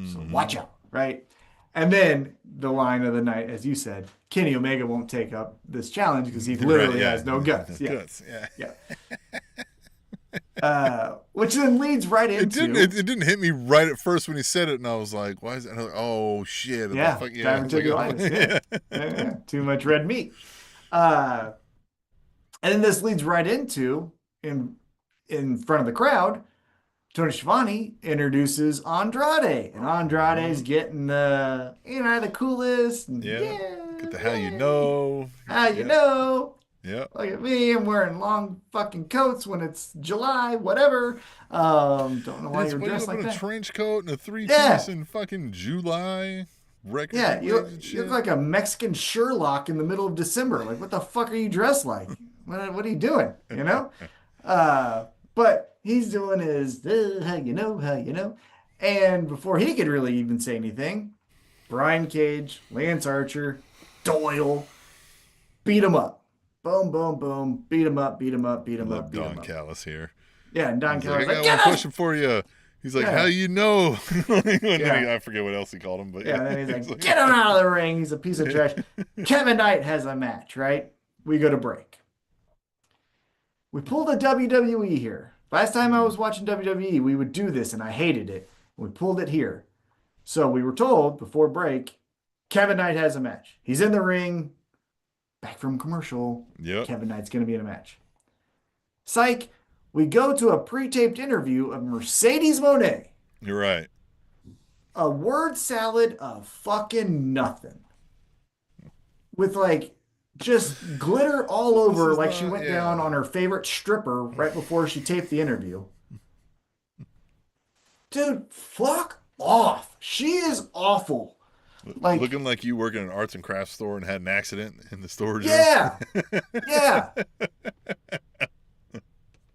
So watch out, right? And then the line of the night, as you said, Kenny Omega won't take up this challenge because he literally has no guts. Which then leads right into... It didn't hit me right at first when he said it, and I was like, why is it? Oh, shit. Too much red meat. And then this leads right into, in front of the crowd, Tony Schiavone introduces Andrade. And Andrade's getting the coolest. And get the how you know. How you know. Yeah. Look at me, I'm wearing long fucking coats when it's July, whatever. Don't know why you're dressed like that. A trench coat and a three-piece in fucking July. You look like a Mexican Sherlock in the middle of December. Like, what the fuck are you dressed like? What are you doing? But he's doing his, how you know. And before he could really even say anything, Brian Cage, Lance Archer, Doyle, beat him up. Boom, boom, boom. Beat him up. Don Callis here. Yeah, and Don Callis like, I got one question for you. He's like, how you know? I forget what else he called him. But and then he's like, get him out of the ring. He's a piece of trash. Kevin Knight has a match, right? We go to break. We pulled a WWE here. Last time I was watching WWE, we would do this, and I hated it. We pulled it here. So we were told before break, Kevin Knight has a match. He's in the ring. Back from commercial. Yep. Kevin Knight's going to be in a match. Psych. We go to a pre-taped interview of Mercedes Moné. You're right. A word salad of fucking nothing. With like just glitter all over like she went down yeah. on her favorite stripper right before she taped the interview. Dude, fuck off. She is awful. Like, Looking like you work in an arts and crafts store and had an accident in the storage room. yeah, yeah.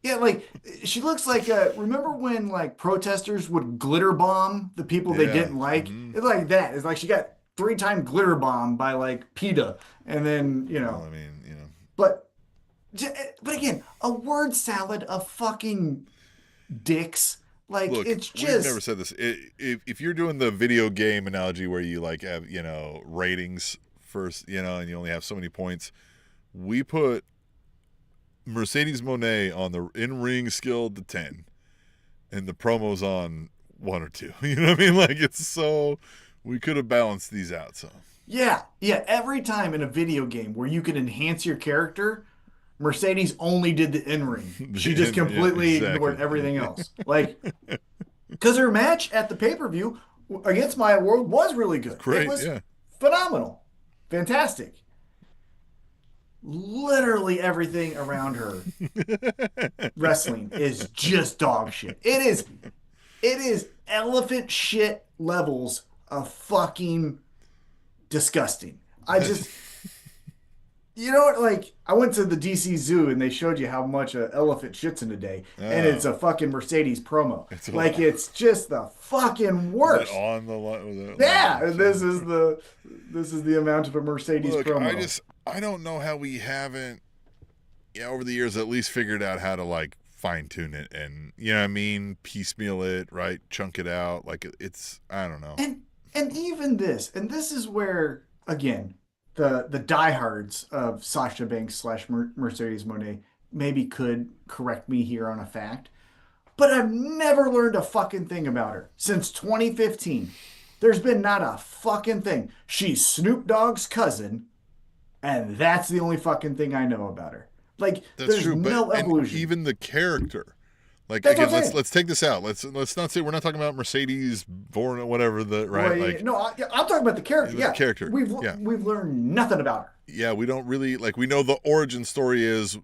Yeah, like she looks like remember when like protesters would glitter bomb the people they Yeah. didn't like? Mhm. It's like that. It's like she got 3 time glitter bomb by like PETA. And then, Well, I mean, but but again, a word salad of fucking dicks. Like look, it's we've never just said this. If you're doing the video game analogy where you like have, ratings first, and you only have so many points, we put Mercedes Moné on the in-ring skill to 10 and the promos on 1 or 2. You know what I mean? Like, it's so, we could have balanced these out. So yeah, yeah. Every time in a video game where you can enhance your character, Mercedes only did the in-ring. She just completely ignored everything else. Like, because her match at the pay-per-view against Maya World was really good. Great, It was yeah. phenomenal. Fantastic. Literally everything around her wrestling is just dog shit. It is elephant shit levels of fucking disgusting. I just like I went to the DC Zoo and they showed you how much an elephant shits in a day, and it's a fucking Mercedes promo. It's just the fucking worst. Is it on the line? Yeah, this is the amount of a Mercedes Look, promo. I don't know how we haven't, over the years at least figured out how to like fine tune it and piecemeal it, right, chunk it out. Like it's I don't know. And even this, and this is where again the diehards of Sasha Banks / Mercedes Moné maybe could correct me here on a fact, but I've never learned a fucking thing about her since 2015. There's been not a fucking thing. She's Snoop Dogg's cousin, and that's the only fucking thing I know about her. Like, That's there's true, no but evolution. even the character. Like That's what again, I'm saying. let's take this out. Let's not say we're not talking about Mercedes born or whatever right. Well, like no, I'm talking about the character. the Yeah, character. We've Yeah. we've learned nothing about her. Yeah, we don't really like. We know the origin story is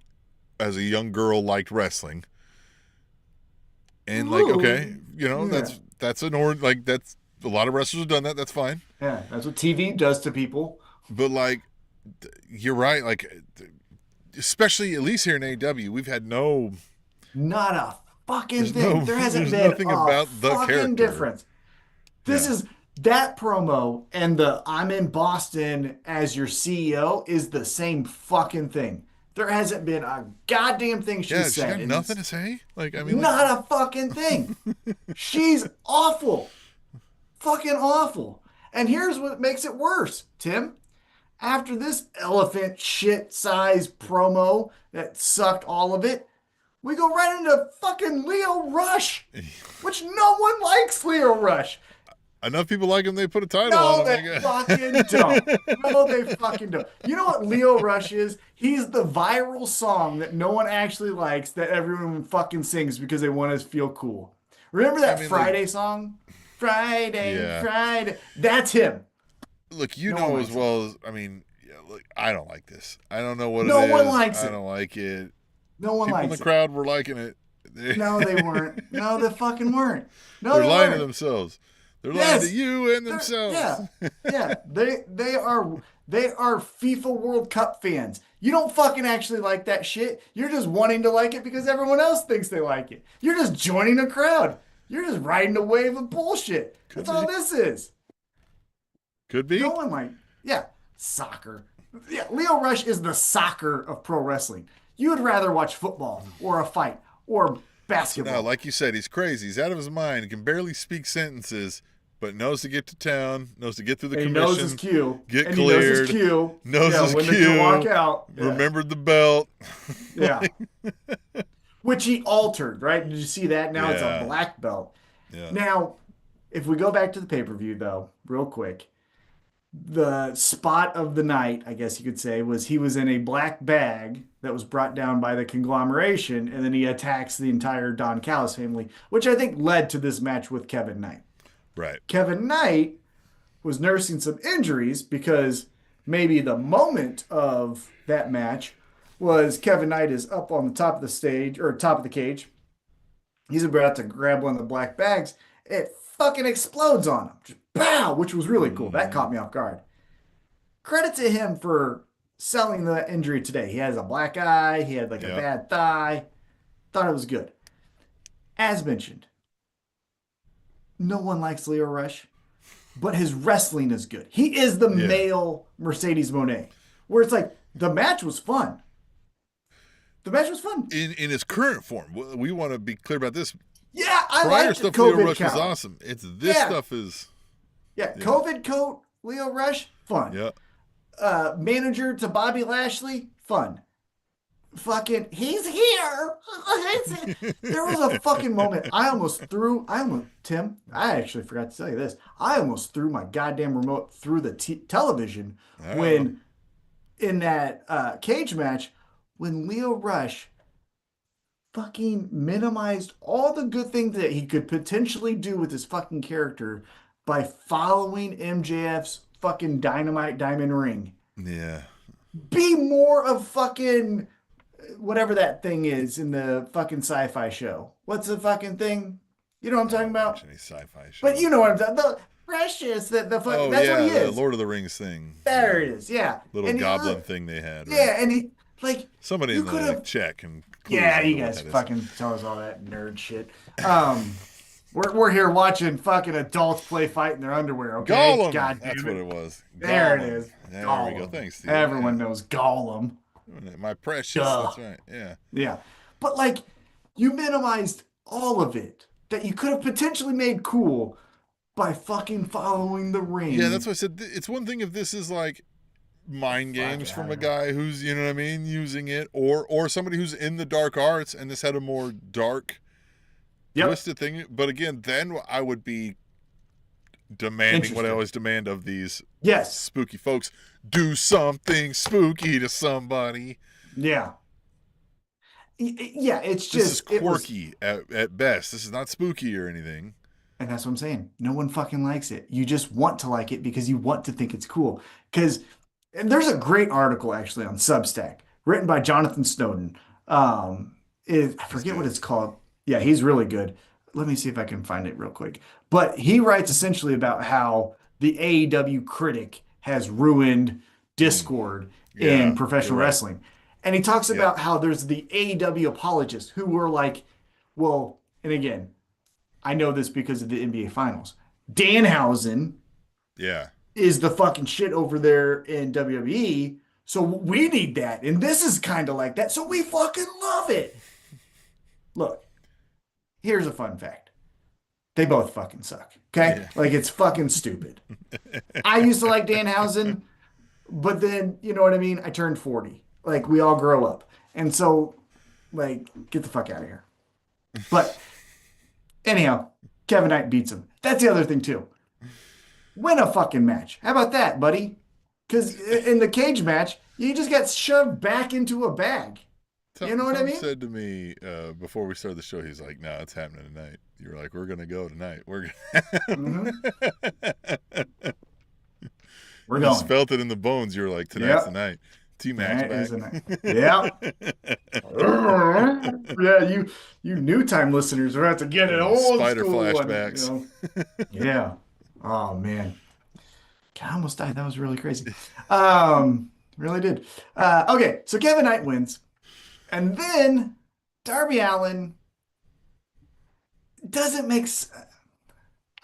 as a young girl liked wrestling, and like Ooh. okay, Yeah. that's that's a lot of wrestlers have done that. That's fine, Yeah, that's what TV does to people. but like you're right. Like especially at least here in AEW, we've had no. Not a fucking There's thing. no- There hasn't there's been nothing a about the fucking character. difference. This Yeah. is that promo and the I'm in Boston as your CEO is the same fucking thing. There hasn't been a goddamn thing she Yeah, she said. got and nothing to it's say. Like I mean, not a fucking thing. She's awful. Fucking awful. And here's what makes it worse, Tim. After this elephant shit size promo that sucked all of it, we go right into fucking Leo Rush, which no one likes Leo Rush. enough people like him. They put a title No, on him. they fucking don't. No, they fucking don't. You know what Leo Rush is? He's the viral song that no one actually likes that everyone fucking sings because they want to feel cool. Remember that I mean, Friday song? Friday, Yeah. Friday. That's him. Look, No one as likes it. well as I mean, look, I don't like this. I don't know what No it is. one likes I it. don't like it. No one People in likes the it. crowd were liking it. No, they weren't. No, they fucking weren't. No, They're they lying to weren't. themselves. They're Yes. lying to you and They're- themselves. Yeah, yeah. They are FIFA World Cup fans. You don't fucking actually like that shit. You're just wanting to like it because everyone else thinks they like it. You're just joining a crowd. You're just riding a wave of bullshit. That's all this is. Could be. No one yeah, soccer. Yeah, Leo Rush is the soccer of pro wrestling. You would rather watch football or a fight or basketball. No, like you said, he's crazy. He's out of his mind. He can barely speak sentences, but knows to get to town, knows to get through the And he commission. knows his cue. Get and cleared. He knows his cue. Knows his when cue. to walk out. Yeah. Remembered the belt. Yeah. Which he altered, right? Did you see that? Now it's Yeah. a black belt. Yeah. Now, if we go back to the pay-per-view, though, real quick, the spot of the night, I guess you could say, was he was in a black bag that was brought down by the conglomeration, and then he attacks the entire Don Callis family, which I think led to this match with Kevin Knight. Right. Kevin Knight was nursing some injuries because maybe the moment of that match was Kevin Knight is up on the top of the stage or top of the cage. He's about to grab one of the black bags. It fucking explodes on him. Just pow, which was really cool. That caught me off guard. Credit to him for selling the injury today. He has a black eye. He had like a bad thigh. Thought it was good. As mentioned, no one likes Leo Rush, but his wrestling is good. He is the male Mercedes Moné, where it's like the match was fun. The match was fun. In his current form, we want to be clear about this. Yeah, I Prior like stuff. COVID Leo Rush count. was awesome. It's this stuff is. Yeah, COVID coat, Leo Rush, fun. Yeah. Manager to Bobby Lashley, fun. Fucking, he's here. There was a fucking moment. Tim, I actually forgot to tell you this. I almost threw my goddamn remote through the television when, in that cage match, when Leo Rush fucking minimized all the good things that he could potentially do with his fucking character by following MJF's fucking Dynamite Diamond Ring. Yeah. Be more of fucking whatever that thing is in the fucking sci-fi show. What's the fucking thing? You know what I'm talking about? Any sci-fi show. But you know what I'm talking about. The Precious, that's what he is. The Lord of the Rings thing. There it is, yeah. Little goblin thing they had. Right? Yeah, and he, like... Somebody in the check. And yeah, you guys fucking tell us all that nerd shit. We're here watching fucking adults play fight in their underwear, okay? Gollum! God damn That's it. what it was. There Gollum. it is. There Gollum. we go. Thanks, Steve. Everyone knows Gollum. My precious. Duh. That's right. Yeah. Yeah. But, like, you minimized all of it that you could have potentially made cool by fucking following the ring. Yeah, that's what I said. It's one thing if this is like mind games from a guy who's, you know what I mean, using it, or somebody who's in the dark arts and this had a more dark, twisted thing. But again, then I would be demanding what I always demand of these spooky folks. Do something spooky to somebody. Yeah. Yeah, it's just... This is quirky at best. This is not spooky or anything. And that's what I'm saying. No one fucking likes it. You just want to like it because you want to think it's cool. And there's a great article actually on Substack written by Jonathan Snowden. I forget what it's called. Yeah, he's really good. Let me see if I can find it real quick. But he writes essentially about how the AEW critic has ruined Discord in professional wrestling. And he talks about how there's the AEW apologists who were like, well, and again, I know this because of the NBA Finals. Danhausen is the fucking shit over there in WWE, so we need that. And this is kind of like that, so we fucking love it. Look, here's a fun fact. They both fucking suck, okay? Yeah. Like, it's fucking stupid. I used to like Danhausen, but then, you know what I mean? I turned 40. Like, we all grow up. And so, like, get the fuck out of here. But... anyhow, Kevin Knight beats him. That's the other thing, too. Win a fucking match. How about that, buddy? Because in the cage match, you just got shoved back into a bag. You know what I mean? Tom said to me before we started the show, he's like, no, it's happening tonight. You were like, we're going to go tonight. We're going We're going. Just felt it in the bones. You were like, tonight's the night. T-Max back. Yeah. Yeah, you new time listeners are about to get it old Spider school flashbacks. One, you know? Yeah. Oh man. God, I almost died. That was really crazy. Really did. Okay, so Kevin Knight wins. And then Darby Allin doesn't make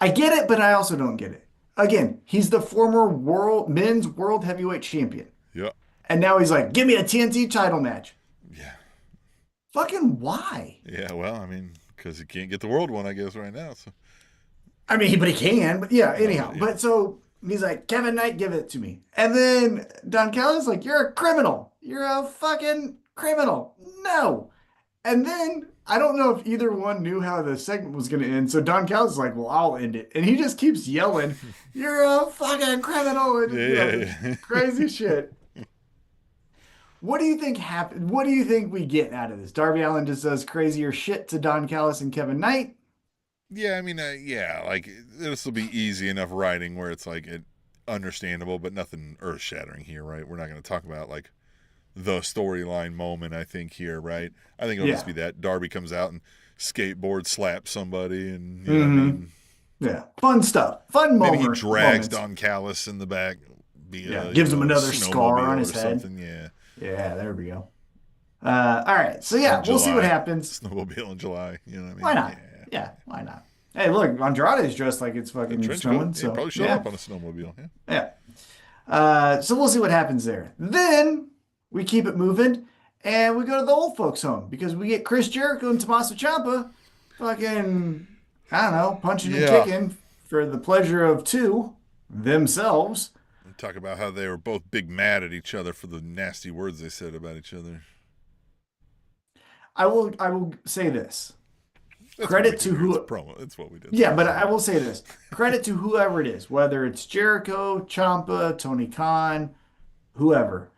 I get it, but I also don't get it. Again, he's the former men's world heavyweight champion. Yeah. And now he's like, give me a TNT title match. Yeah. Fucking why? Yeah, well, I mean, because he can't get the world one, I guess, right now. So. I mean, but he can. But yeah, anyhow. Yeah. But so he's like, Kevin Knight, give it to me. And then Don Callis like, you're a criminal. You're a fucking criminal. No. And then I don't know if either one knew how the segment was going to end. So Don Callis is like, well, I'll end it. And he just keeps yelling, you're a fucking criminal. And crazy shit. What do you think happened? What do you think we get out of this? Darby Allin just does crazier shit to Don Callis and Kevin Knight? Yeah, I mean, like, this will be easy enough writing where it's like, understandable, but nothing earth-shattering here, right? We're not going to talk about like the storyline moment, I think, here, right? I think it'll just be that Darby comes out and skateboard slaps somebody, and you know what I mean? Yeah, fun stuff, fun Maybe he moments. drags Don Callis in the back, Gives him another scar on his head. Yeah, there we go. All right, so we'll see what happens. Snowmobile in July, you know what I mean? Why not? Yeah, why not? Hey, look, Andrade's dressed like it's fucking snowing. So probably showed up on a snowmobile. So we'll see what happens there. Then we keep it moving, and we go to the old folks' home because we get Chris Jericho and Tommaso Ciampa fucking, I don't know, punching and kicking for the pleasure of two themselves. Talk about how they were both big mad at each other for the nasty words they said about each other. I will say this. Credit to who promo. That's what we did. Yeah, but I will say this. Credit to whoever it is, whether it's Jericho, Ciampa, Tony Khan, whoever.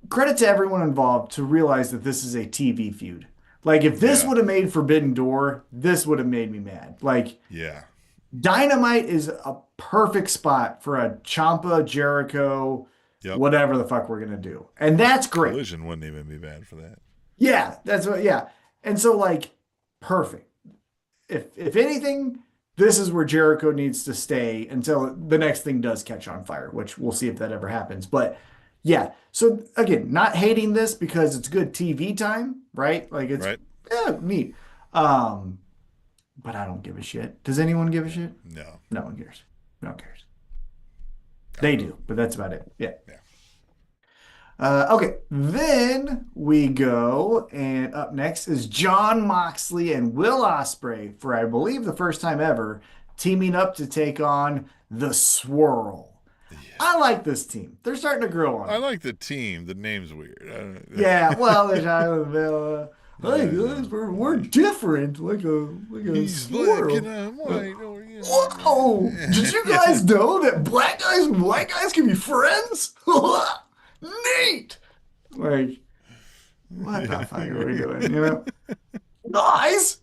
Credit to everyone involved to realize that this is a TV feud. Like, if this would have made Forbidden Door, this would have made me mad. Like, Dynamite is a perfect spot for a Ciampa, Jericho, whatever the fuck we're going to do. And that's great. Collision wouldn't even be bad for that. Yeah, that's what, And so, like, perfect. If anything, this is where Jericho needs to stay until the next thing does catch on fire, which we'll see if that ever happens. But, so, again, not hating this because it's good TV time, right? Like, it's neat. But I don't give a shit. Does anyone give a shit? No. No one cares. No one cares. They do, but that's about it. Yeah. Okay, then we go, and up next is Jon Moxley and Will Ospreay for, I believe, the first time ever, teaming up to take on the Swirl. Yeah. I like this team. They're starting to grow on. I like the team. The name's weird. Well, there's hey guys, we're different, like a swirl. Black and white. Whoa! Did you guys know that black guys and white guys can be friends? Neat! Like, what the fuck are we doing, you know? Guys!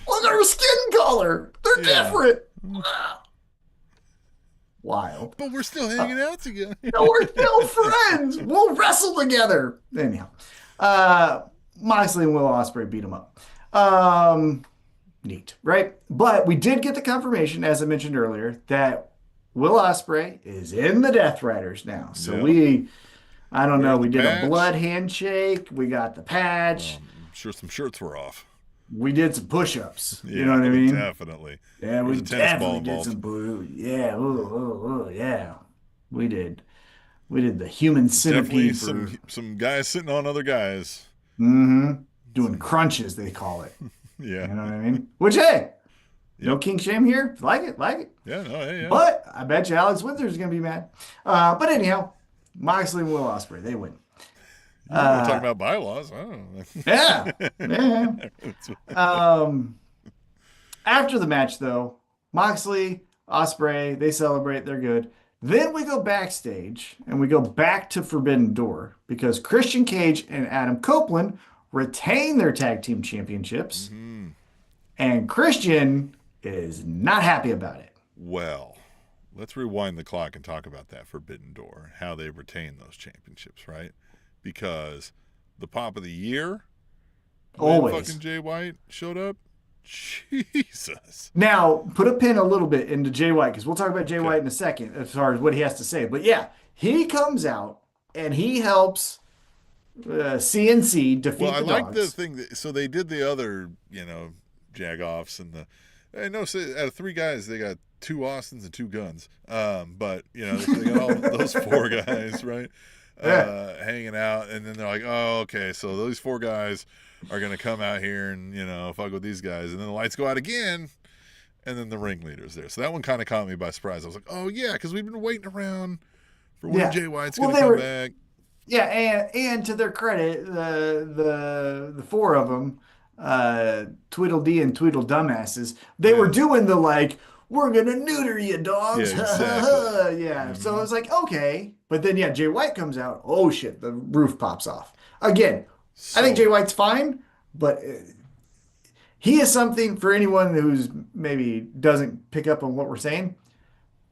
Look at our skin color! They're different! Wild. But we're still hanging out together. No, we're still friends! We'll wrestle together! Anyhow. Moxley and Will Ospreay beat him up. Neat, right? But we did get the confirmation, as I mentioned earlier, that Will Ospreay is in the Death Riders now. So I don't know, we did a blood handshake, we got the patch. I'm sure some shirts were off. We did some push-ups. You know what I mean? Definitely. Yeah, we definitely did some push-ups. Yeah, yeah. We did. We did the human centipede. Definitely some guys sitting on other guys. Mm-hmm. Doing crunches, they call it. Yeah. You know what I mean? Which, hey, no king shame here. Like it. Yeah, no, hey, yeah. But I bet you Alex Winter's going to be mad. But anyhow, Moxley and Will Ospreay, they win. We're talking about bylaws. I don't know. Yeah. After the match, though, Moxley, Ospreay, they celebrate. They're good. Then we go backstage and we go back to Forbidden Door because Christian Cage and Adam Copeland retain their tag team championships. Mm-hmm. And Christian is not happy about it. Well, let's rewind the clock and talk about that Forbidden Door, how they retain those championships, right? Because the pop of the year, when fucking Jay White showed up, Jesus. Now, put a pin a little bit into Jay White, because we'll talk about Jay White in a second as far as what he has to say. But yeah, he comes out and he helps CNC defeat the Dogs. Well, I like the thing. So they did the other, jag-offs and I know out of three guys, they got two Austins and two guns. But, they got all those four guys, right? Hanging out. And then they're like, oh, okay, so those four guys are going to come out here and, fuck with these guys. And then the lights go out again, and then the ringleader's there. So that one kind of caught me by surprise. I was like, oh, yeah, because we've been waiting around for when Jay White's going to come back. Yeah, and to their credit, the four of them, Tweedledee and Tweedle dumbasses, they were doing the, we're going to neuter you, dogs. Yeah, exactly. Mm-hmm. So I was like, okay. But then, Jay White comes out. Oh, shit, the roof pops off. Again, I think Jay White's fine, but he is something for anyone who's maybe doesn't pick up on what we're saying.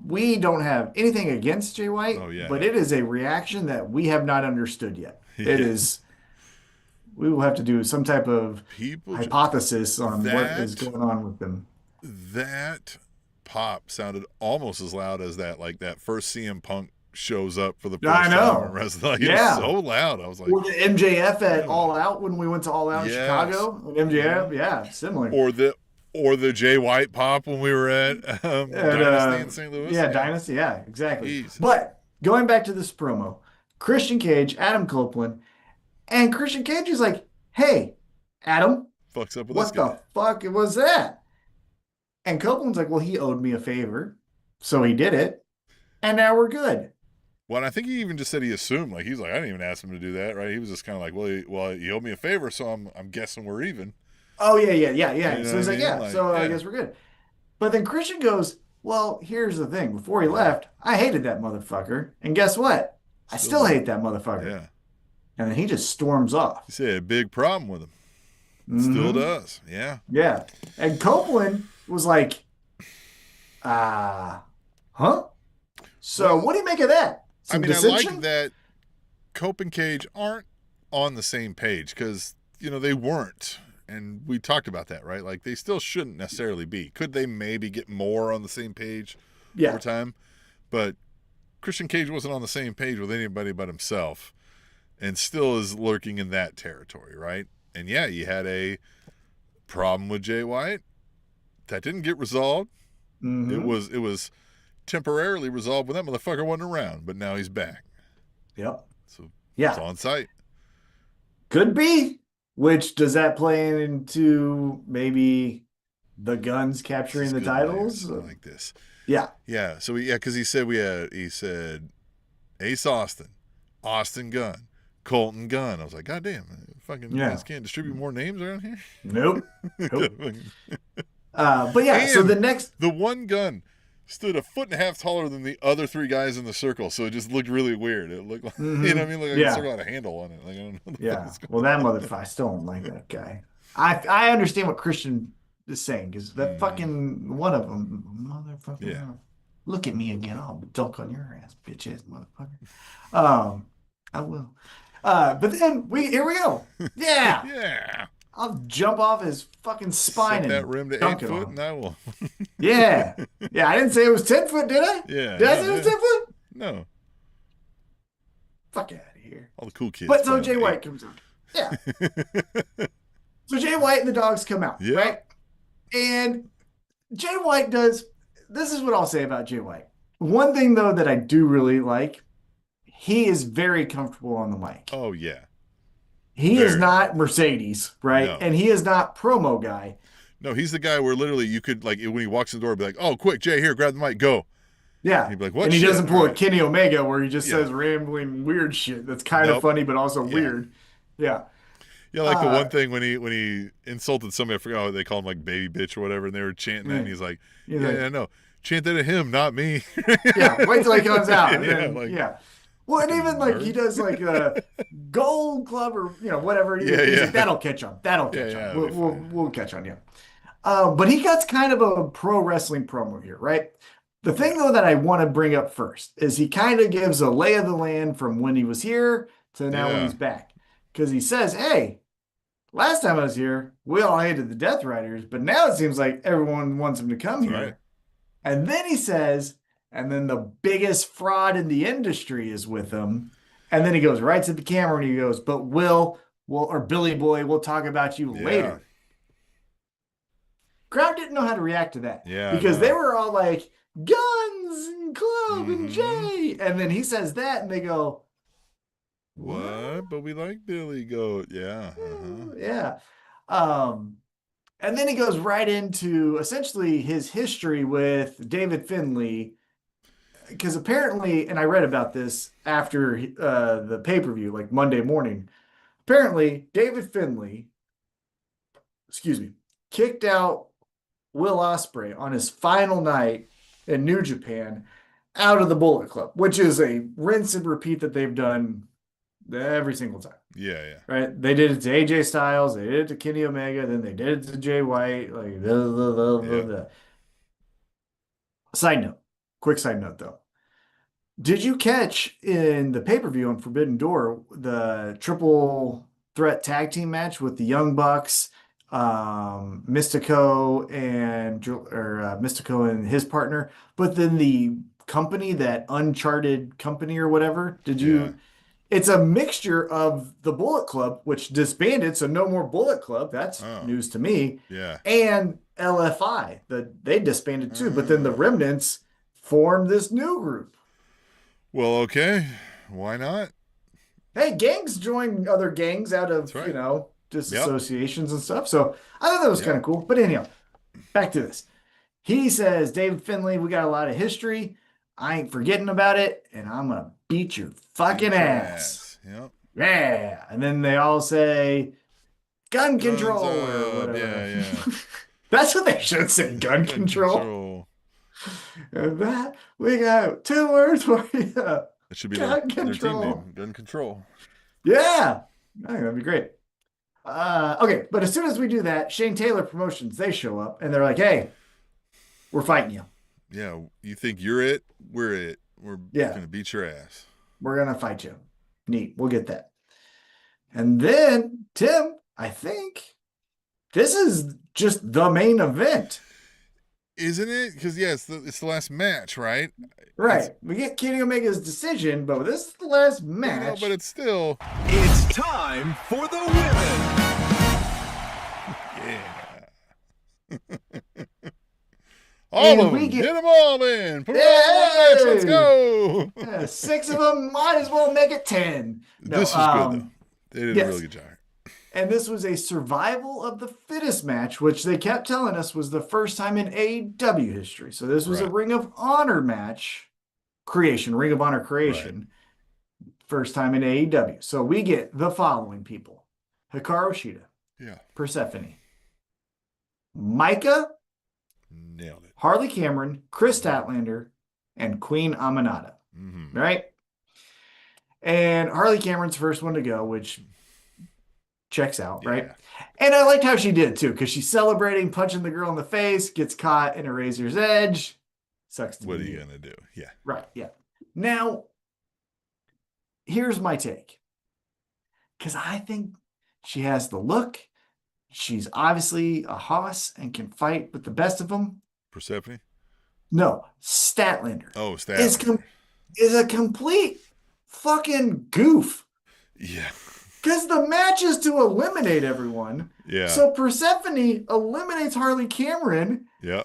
we don't have anything against Jay White, Oh yeah, but no. it is a reaction that we have not understood yet. It Yeah. is, we will have to do some type of People ju- hypothesis on what is that going on with them. that pop sounded almost as loud as that first CM Punk shows up for the I first time in know. wrestling. Like, it was Yeah. so loud. I was like, Or the MJF at "Ugh." All Out when we went to All Out in Yes. Chicago. And MJF, Mhm. yeah, similar. Or the Jay White pop when we were at And Dynasty in St. Louis. yeah, Dynasty, yeah, exactly. Jesus. But going back to this promo, Christian Cage, Adam Copeland, and Christian Cage is like, "Hey, Adam, Fucks up with this what guy. the fuck was that?" And Copeland's like, "Well, he owed me a favor, so he did it, and now we're good." Well, and I think he even just said he assumed, like, he's like, I didn't even ask him to do that, right? He was just kind of like, well, he owed me a favor, so I'm guessing we're even. Oh yeah, yeah, yeah, You yeah. know So what he's I like, mean? "Yeah, Like, so I yeah. guess we're good." But then Christian goes, "Well, here's the thing. Before he left, I hated that motherfucker, and guess what? I still do. hate that motherfucker." Yeah. And then he just storms off. He said a big problem with him. Still Mhm. does. Yeah. Yeah. And Copeland was like, huh? So Well, what do you make of that? I Some mean, I like dissension? that Cope and Cage aren't on the same page because, they weren't. And we talked about that, right? Like, they still shouldn't necessarily be. Could they maybe get more on the same page Yeah. over time? But Christian Cage wasn't on the same page with anybody but himself and still is lurking in that territory, right? And yeah, you had a problem with Jay White that didn't get resolved. Mm-hmm. It was temporarily resolved when that motherfucker wasn't around, but now he's back. Yep. So Yeah. it's on site. Could be. Which does that play into maybe the Guns capturing the titles? I like this. Yeah. Yeah. So because he said Ace Austin, Austin Gunn, Colton Gunn. I was like, God damn, fucking guys can't distribute more names around here. Nope. But yeah, and so the next the one Gunn stood a foot and a half taller than the other three guys in the circle, so it just looked really weird. It looked like, Mhm. you know what I mean? Like Yeah. the circle had a handle on it. Like, I don't know what the fuck Yeah. is going Well, that motherfucker, I still don't like that guy. I understand what Christian is saying because that fucking one of them, motherfucker. Yeah. Look at me again. I'll dunk on your ass, bitch ass motherfucker. I will. But then here we go. Yeah. Yeah. I'll jump off his fucking spine Set that and rim to dunk 8 it foot, on and him. I will. Yeah. Yeah. I didn't say it was 10 foot, did I? Yeah. Did I say it was 10 foot? No. Fuck out of here. All the cool kids. But so playing Jay on White comes out. Yeah. So Jay White and the dogs come out, Yeah. right? And Jay White does. This is what I'll say about Jay White. One thing though that I do really like, he is very comfortable on the mic. Oh yeah. He is Very. not Mercedes, right? No. And he is not promo guy. No, he's the guy where literally you could, like, when he walks in the door, be like, "Oh, quick, Jay, here, grab the mic, go." Yeah. And he'd be like, "What?" And he shit? doesn't pull All a right. Kenny Omega where he just Yeah. says rambling weird shit that's kind of Nope. funny but also Yeah. weird. Yeah. Yeah, like the one thing when he insulted somebody, I forgot what they called him, like baby bitch or whatever, and they were chanting that, and he's like, He's yeah, like- yeah, no, chant that at him, not me. Yeah, wait till he comes out. And Yeah, then, like- yeah. Well, and even like he does like a gold club or whatever. He's Yeah, like, yeah. that'll catch on. That'll catch Yeah, on. it'll be We'll catch on. Yeah. But he got kind of a pro wrestling promo here, right? The thing though that I want to bring up first is he kind of gives a lay of the land from when he was here to now when Yeah. he's back, because he says, "Hey, last time I was here, we all hated the Death Riders, but now it seems like everyone wants him to come That's here." right. And then he says, and then the biggest fraud in the industry is with him. And then he goes right to the camera and he goes, "But or Billy Boy, we'll talk about you Yeah. later." Crowd didn't know how to react to that. Yeah, Because no. they were all like, "Guns and Club and Mhm. Jay." And then he says that and they go, What? But we like Billy Goat. Yeah. Uh-huh. Yeah. And then he goes right into essentially his history with David Finlay. Because apparently, and I read about this after the pay-per-view, like Monday morning. Apparently, David Finlay, kicked out Will Ospreay on his final night in New Japan out of the Bullet Club, which is a rinse and repeat that they've done every single time. Yeah, yeah. Right? They did it to AJ Styles, they did it to Kenny Omega, then they did it to Jay White. Like, blah, blah, blah, blah, Yeah. blah. Side note, quick side note though. Did you catch in the pay-per-view on Forbidden Door the triple threat tag team match with the Young Bucks, Mystico Mystico and his partner, but then the company, that Uncharted company or whatever, did Yeah. you? It's a mixture of the Bullet Club, which disbanded, so no more Bullet Club. That's Oh. news to me. Yeah. And LFI, they disbanded too, but then the remnants formed this new group. Well, okay. Why not? Hey, gangs join other gangs out of, That's right. just Yep. associations and stuff. So I thought that was Yep. kind of cool. But anyhow, back to this. He says, David Finlay, we got a lot of history. I ain't forgetting about it, and I'm going to beat your fucking ass. Yep. Yeah. And then they all say, gun control Guns or up. whatever. Yeah. That's what they should say, gun control. And that, we got 2 words for you. That should be Gun their team control. name. Gun control. Yeah. I think that'd be great. Okay, but as soon as we do that, Shane Taylor Promotions, they show up and they're like, hey, we're fighting you. Yeah. You think you're it? We're it. We're going to beat your ass. We're going to fight you. Neat. We'll get that. And then, Tim, I think this is just the main event. Isn't it? Because, yeah, it's the last match, right? Right. We get Kenny Omega's decision, but this is the last match. But it's still. It's time for the women. Yeah. All of them. Get them all in. Put them all in the match. Let's go. Yeah, 6 of them. Might as well make it 10. No, this was good, though. They did a really good job. And this was a survival of the fittest match, which they kept telling us was the first time in AEW history. So this was a Ring of Honor match creation, Ring of Honor creation, first time in AEW. So we get the following people: Hikaru Shida, Persephone, Maika, nailed it, Harley Cameron, Kris Statlander, and Queen Aminata. Right? And Harley Cameron's the first one to go, which checks out, right? And I liked how she did it too, because she's celebrating, punching the girl in the face, gets caught in a razor's edge. Sucks to be. What are you gonna do? Yeah. Right. Yeah. Now, here's my take. Because I think she has the look. She's obviously a hoss and can fight with the best of them. Persephone? No, Statlander. Oh, Statlander. Is a complete fucking goof. Yeah. Because the match is to eliminate everyone. Yeah. So Persephone eliminates Harley Cameron. Yeah.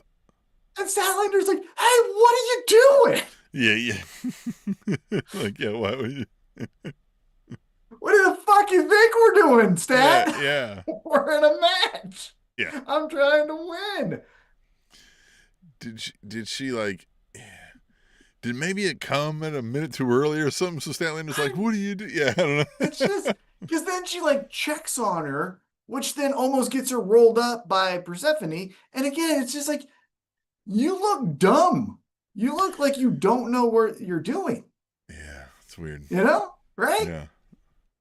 And Statlander's like, hey, what are you doing? Yeah. Like, yeah, why would you? What the fuck you think we're doing, Stat? Yeah. We're in a match. Yeah. I'm trying to win. Did she like... Did maybe it come at a minute too early or something? So Statlander's like, what do you do? Yeah, I don't know. It's just... Because then she like checks on her, which then almost gets her rolled up by Persephone. And again, it's just like, you look dumb. You look like you don't know what you're doing. Yeah, it's weird. You know? Right? Yeah.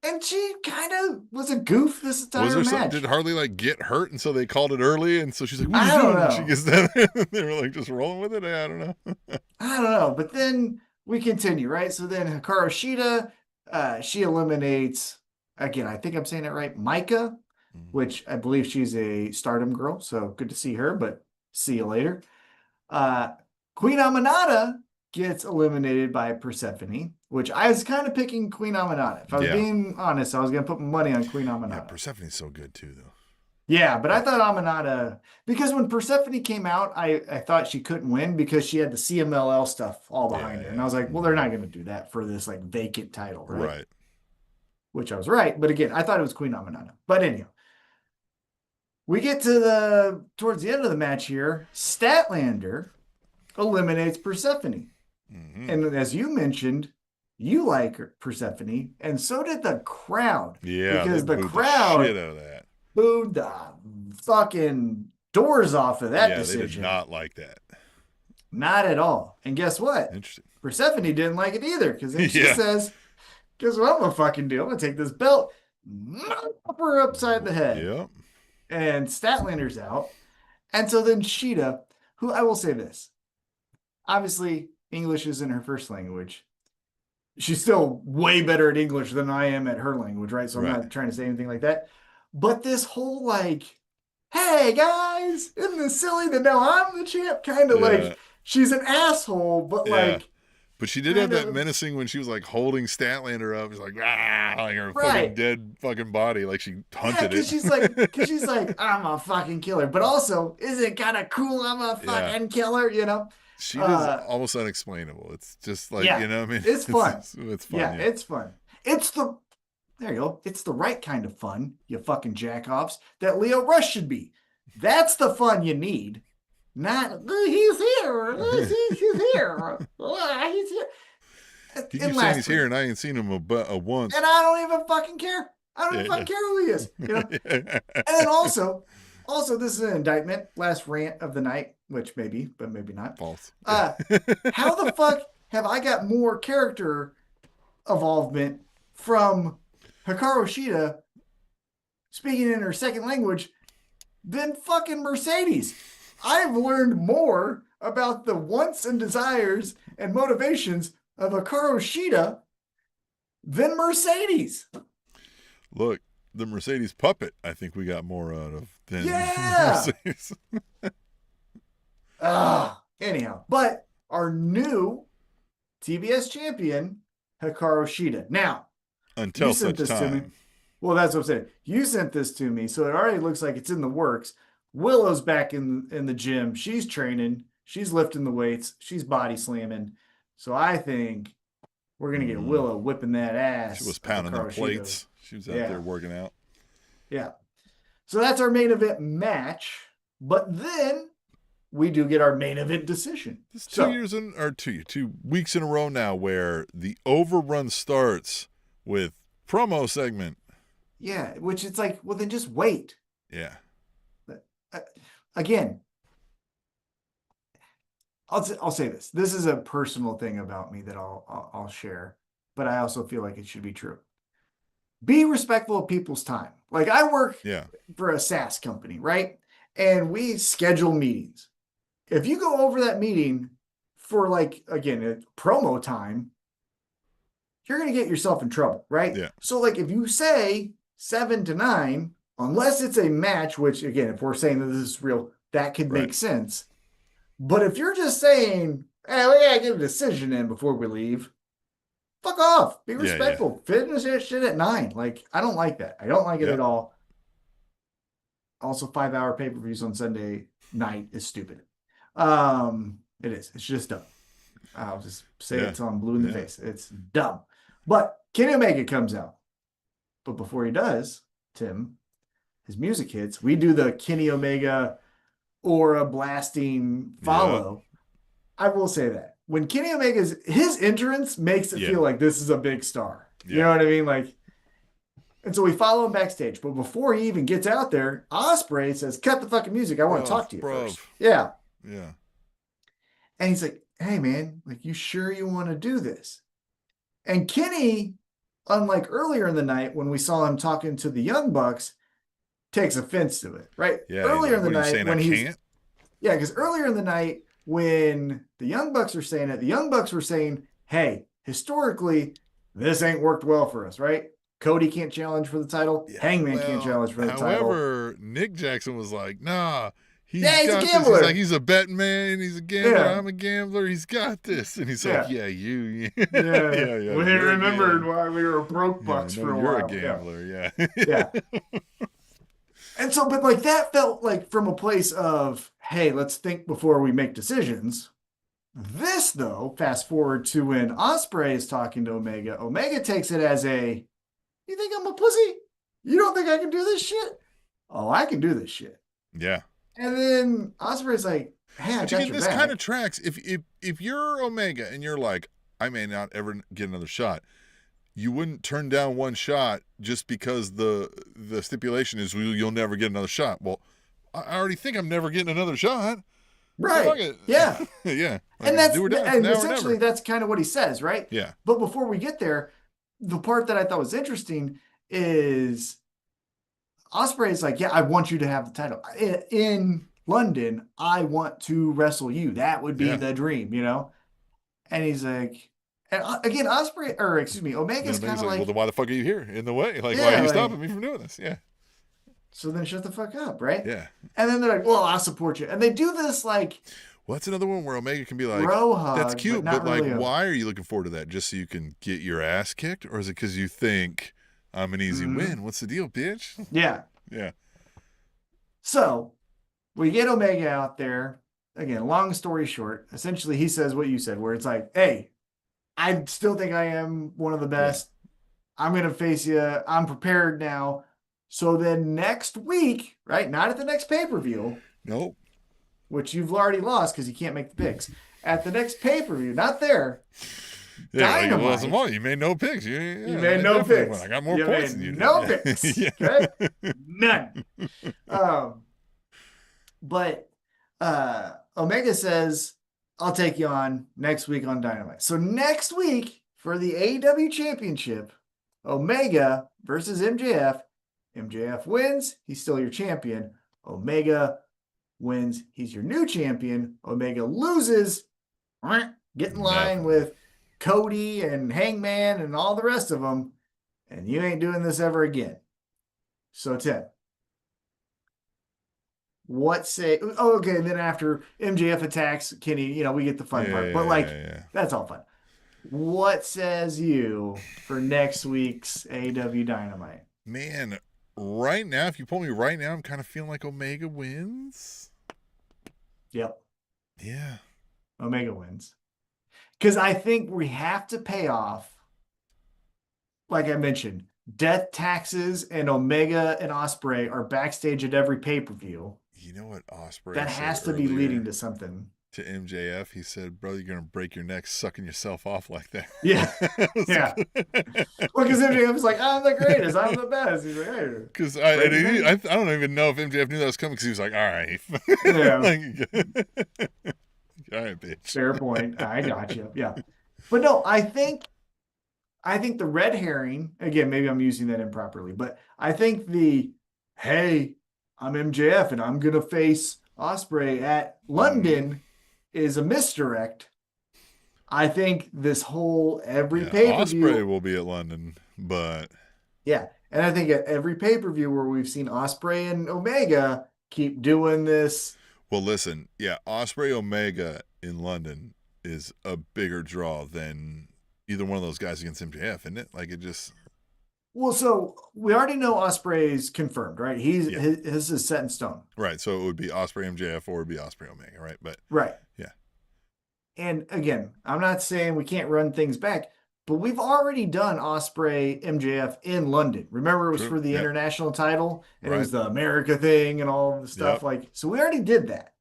And she kind of was a goof this entire match. Was there something? Did Harley like get hurt and so they called it early? And so she's like, what are you I doing? don't know. She gets down there and they were like just rolling with it. I don't know. I don't know. But then we continue, right? So then Hikaru Shida, she eliminates, again, I think I'm saying it right, Maika, which I believe she's a Stardom girl. So good to see her, but see you later. Queen Aminata gets eliminated by Persephone, which I was kind of picking Queen Aminata. If I was being honest, I was going to put money on Queen Aminata. Yeah, Persephone's so good too, though. Yeah, but I thought Aminata, because when Persephone came out, I thought she couldn't win because she had the CMLL stuff all behind her. And I was like, well, they're not going to do that for this like vacant title, right? Right. Which I was right. But again, I thought it was Queen Aminata. But anyhow, we get to towards the end of the match here. Statlander eliminates Persephone. And as you mentioned, you like Persephone, and so did the crowd. Yeah, because the the crowd shit out of that. Booed the fucking doors off of that decision. They did not like that. Not at all. And guess what? Interesting. Persephone didn't like it either, because then she says, guess what I'm gonna fucking do? I'm gonna take this belt, knock her upside the head. Yep. And Statlander's out. And so then Shida, who I will say this, obviously English isn't her first language. She's still way better at English than I am at her language, right? So I'm not trying to say anything like that. But this whole like, hey guys, isn't this silly that now I'm the champ? Kind of like she's an asshole, but like. But she did have that menacing when she was like holding Statlander up. It's like, like her fucking dead fucking body, like she hunted it. Because she's like, I'm a fucking killer. But also, is it kind of cool I'm a fucking killer, you know? She is almost unexplainable. It's just like, you know what I mean? It's fun. It's fun. Yeah, it's fun. There you go. It's the right kind of fun, you fucking jackoffs, that Leo Rush should be. That's the fun you need. Not, he's here. He's here. He's here. He keeps saying he's here, and I ain't seen him once. And I don't even fucking care. I don't even fucking care who he is. You know? And then also, this is an indictment, last rant of the night, which maybe, but maybe not. False. How the fuck have I got more character involvement from Hikaru Shida speaking in her second language than fucking Mercedes? I've learned more about the wants and desires and motivations of Hikaru Shida than Mercedes. Look, the Mercedes puppet, I think we got more out of than Mercedes. Anyhow, but our new TBS champion, Hikaru Shida. Now, until such time. Well, that's what I'm saying. You sent this to me, so it already looks like it's in the works. Willow's back in the gym. She's training. She's lifting the weights. She's body slamming. So I think we're going to get Willow whipping that ass. She was pounding them plates. She was out there working out. Yeah. So that's our main event match. But then we do get our main event decision. It's 2 weeks in a row now where the overrun starts with promo segment. Yeah, which it's like, well, then just wait. Yeah. Again, I'll say this. This is a personal thing about me that I'll share, but I also feel like it should be true. Be respectful of people's time. Like I work for a SaaS company, right? And we schedule meetings. If you go over that meeting for like, again, a promo time, you're going to get yourself in trouble, right? Yeah. So like if you say 7 to 9, unless it's a match, which again, if we're saying that this is real, that could make sense. But if you're just saying, hey, we gotta get a decision in before we leave, fuck off. Be respectful. Finish that shit at 9. Like, I don't like that. I don't like it at all. Also, 5-hour pay-per-views on Sunday night is stupid. It is. It's just dumb. I'll just say it till I'm blue in the face. It's dumb. But Kenny Omega comes out. But before he does, Tim, his music hits. We do the Kenny Omega aura blasting follow. I will say that when Kenny Omega's his entrance makes it feel like this is a big star. You know what I mean? Like, and so we follow him backstage. But before he even gets out there, Ospreay says, "Cut the fucking music. I want to talk to you first." Yeah. Yeah. And he's like, "Hey man, like, you sure you want to do this?" And Kenny, unlike earlier in the night when we saw him talking to the Young Bucks, takes offense to it, right? Yeah. Earlier in the night when he's because earlier in the night when the Young Bucks are saying it, the Young Bucks were saying, "Hey, historically, this ain't worked well for us, right? Cody can't challenge for the title. Hangman can't challenge for the title." However, Nick Jackson was like, "Nah, he's a got gambler. This. He's like, he's a betting man. He's a gambler. I'm a gambler. He's got this." And he's like, "Yeah, you. We remembered why we were broke bucks for a while. You're a gambler. Yeah." And so, but like that felt like from a place of, hey, let's think before we make decisions. This, though, fast forward to when Ospreay is talking to Omega. Omega takes it as a, you think I'm a pussy? You don't think I can do this shit? Oh, I can do this shit. Yeah. And then Ospreay's like, hey, I got your this back. kind of tracks. If you're Omega and you're like, I may not ever get another shot, you wouldn't turn down one shot just because the stipulation is you'll never get another shot. Well, I already think I'm never getting another shot. Right. Yeah. Yeah. And that's and essentially that's kind of what he says, right? Yeah. But before we get there, the part that I thought was interesting is Ospreay's like, yeah, I want you to have the title. In London, I want to wrestle you. That would be the dream, you know? And he's like, and again, Omega's Then kind Omega's of like, well, then why the fuck are you here in the way? Like, why yeah, are you like, stopping me from doing this? Yeah. so then shut the fuck up, right? Yeah. And then they're like, well, I'll support you. And they do this like Well, that's another one where Omega can be like, bro hug, that's cute, but not like, really why are you looking forward to that? Just so you can get your ass kicked? Or is it because you think I'm an easy win? What's the deal, bitch? Yeah. Yeah. So we get Omega out there. Again, long story short, essentially he says what you said, where it's like, hey, I still think I am one of the best. Yeah. I'm going to face you. I'm prepared now. So then next week, right? Not at the next pay-per-view. Nope. Which you've already lost because you can't make the picks. At the next pay-per-view, not there. Yeah, Dynamite. Well, some more. You made no picks. You made no picks. Won. I got more points than you did. No picks. Okay? None. But Omega says, I'll take you on next week on Dynamite. So next week for the AEW Championship, Omega versus MJF. MJF wins. He's still your champion. Omega wins. He's your new champion. Omega loses. Get in line with Cody and Hangman and all the rest of them. And you ain't doing this ever again. So, Ted. What say? Oh, okay. And then after MJF attacks Kenny, we get the fun part. But that's all fun. What says you for next week's AEW Dynamite? Man, right now, if you pull me right now, I'm kind of feeling like Omega wins. Yep. Yeah. Omega wins. Because I think we have to pay off, like I mentioned, death taxes and Omega and Ospreay are backstage at every pay-per-view. You know what Ospreay that has to be leading to something. To MJF, he said, bro, you're going to break your neck sucking yourself off like that. Yeah. Yeah. Well, because MJF was like, I'm the greatest. I'm the best. He's like, hey. Because I don't even know if MJF knew that was coming because he was like, all right. Yeah. All right, bitch. Fair point. I got you. Yeah. But no, I think the red herring, again, maybe I'm using that improperly, but I think hey, I'm MJF and I'm going to face Ospreay at London is a misdirect. I think this whole every pay-per-view. Ospreay will be at London, but. Yeah. And I think at every pay-per-view where we've seen Ospreay and Omega keep doing this. Well, listen, Ospreay Omega in London is a bigger draw than either one of those guys against MJF, isn't it? Like, it just. Well, so we already know Ospreay's confirmed, right? His is set in stone. Right. So it would be Ospreay MJF or it would be Ospreay Omega, right? But right. Yeah. And again, I'm not saying we can't run things back, but we've already done Ospreay MJF in London. Remember, it was for the international title, and it was the America thing and all the stuff. So we already did that.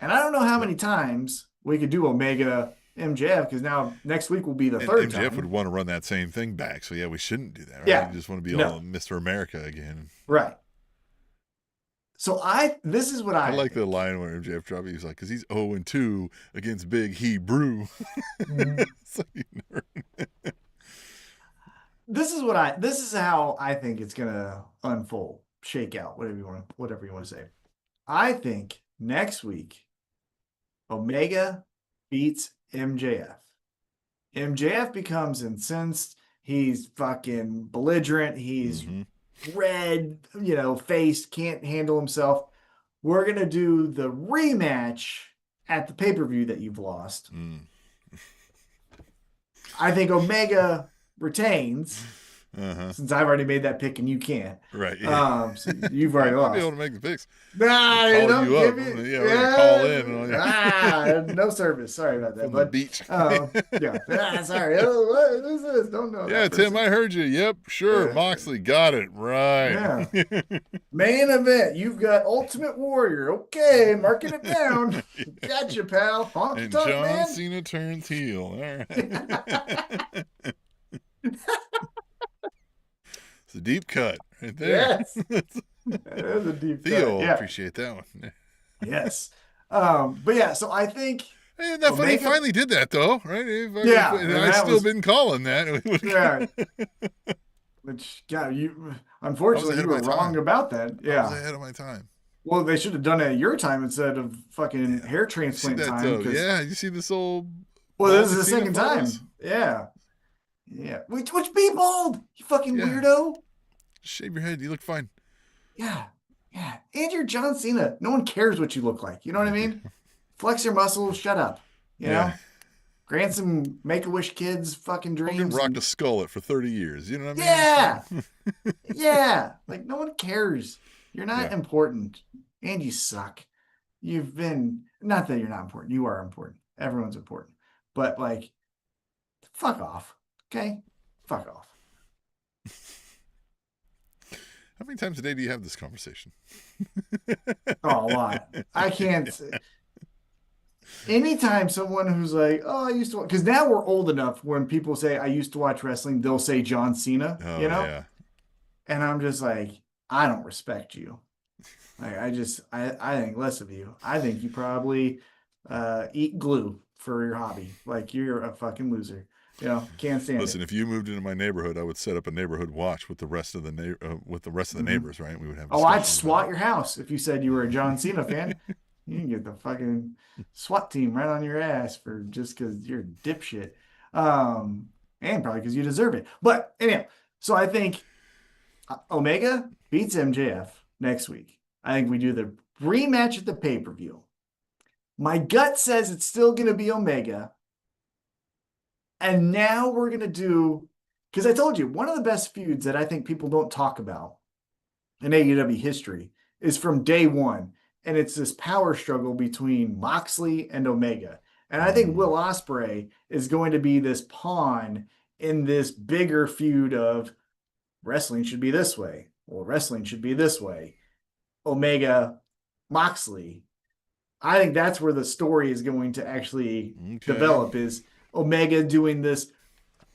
And I don't know how many times we could do Omega MJF, because now next week will be the third time. MJF would want to run that same thing back. So, we shouldn't do that, right? Yeah. You just want to be all Mr. America again. Right. So this is what I like the line where MJF dropped it. He's like, because he's 0-2 against Big Hebrew. So this is how I think it's gonna unfold, shake out, whatever you want to say. I think next week Omega beats MJF. MJF becomes incensed. He's fucking belligerent. He's red, faced, can't handle himself. We're going to do the rematch at the pay-per-view that you've lost. I think Omega retains. Since I've already made that pick and you can't. Right. Yeah. So you've already lost. I'll be able to make the picks. Nah, you up. We're gonna call in. No service. Sorry about that. From the beach. Sorry. What is this? Don't know. Yeah, Tim, I heard you. Yep, sure. Yeah. Moxley got it. Right. Yeah. Main event. You've got Ultimate Warrior. Okay, marking it down. Gotcha, pal. Honk and talk, John man. Cena turns heel. All right. It's a deep cut right there. Yes. That is a deep Theo cut. will Yeah. appreciate that one. Yes. But so I think. Hey, isn't that funny? He finally did that, though, right? I've still been calling that. Yeah. Which, God, unfortunately, you were wrong about that. Yeah. I was ahead of my time. Well, they should have done it at your time instead of fucking hair transplant time. Yeah, you see this old Well, this is the Cena second time. photos? Yeah. Yeah. Which be bald, you fucking Yeah. weirdo. Shave your head. You look fine. Yeah. Yeah. And you're John Cena. No one cares what you look like. You know what I mean? Flex your muscles. Shut up. You know? Grant some Make-A-Wish kids fucking dreams. Hogan rocked a skullet for 30 years. You know what I mean? Yeah. Yeah. Like, no one cares. You're not Yeah. important. And you suck. You've been, not that you're not important. You are important. Everyone's important. But, like, fuck off. Okay? Fuck off. How many times a day do you have this conversation? Oh, a lot. I can't. Anytime someone who's like, oh, I used to, because now we're old enough when people say, I used to watch wrestling, they'll say John Cena, you know? Yeah. And I'm just like, I don't respect you. Like, I think less of you. I think you probably eat glue for your hobby. Like, you're a fucking loser. You know, can't stand Listen, it. if you moved into my neighborhood, I would set up a neighborhood watch with the rest of the neighbors, right? We would have. Oh, I'd discussions SWAT about your house if you said you were a John Cena fan. You can get the fucking SWAT team right on your ass for just because you're a dipshit. And probably because you deserve it. But anyhow, so I think Omega beats MJF next week. I think we do the rematch at the pay-per-view. My gut says it's still going to be Omega. And now we're going to do, because I told you, one of the best feuds that I think people don't talk about in AEW history is from day one. And it's this power struggle between Moxley and Omega. And I think Will Ospreay is going to be this pawn in this bigger feud of wrestling should be this way. Well, wrestling should be this way. Omega, Moxley. I think that's where the story is going to actually develop, is Omega doing this.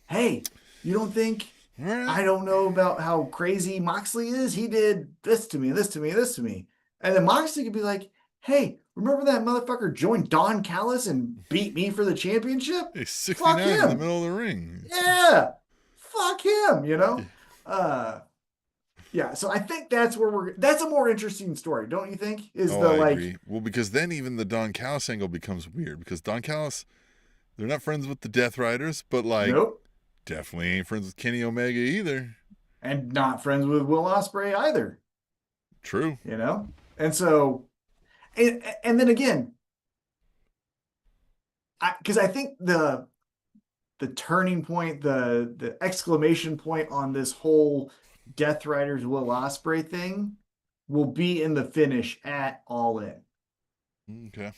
Hey, you don't think I don't know about how crazy Moxley is? He did this to me, this to me, this to me. And then Moxley could be like, hey, remember that motherfucker joined Don Callis and beat me for the championship? He's 69 in the middle of the ring. Yeah. Fuck him, you know? Yeah, so I think that's where that's a more interesting story, don't you think? I agree. Well, because then even the Don Callis angle becomes weird, because Don Callis, they're not friends with the Death Riders, but definitely ain't friends with Kenny Omega either. And not friends with Will Ospreay either. True. You know? And so, and then again, because I think the turning point, the exclamation point on this whole Death Riders Will Ospreay thing will be in the finish at All In. Okay.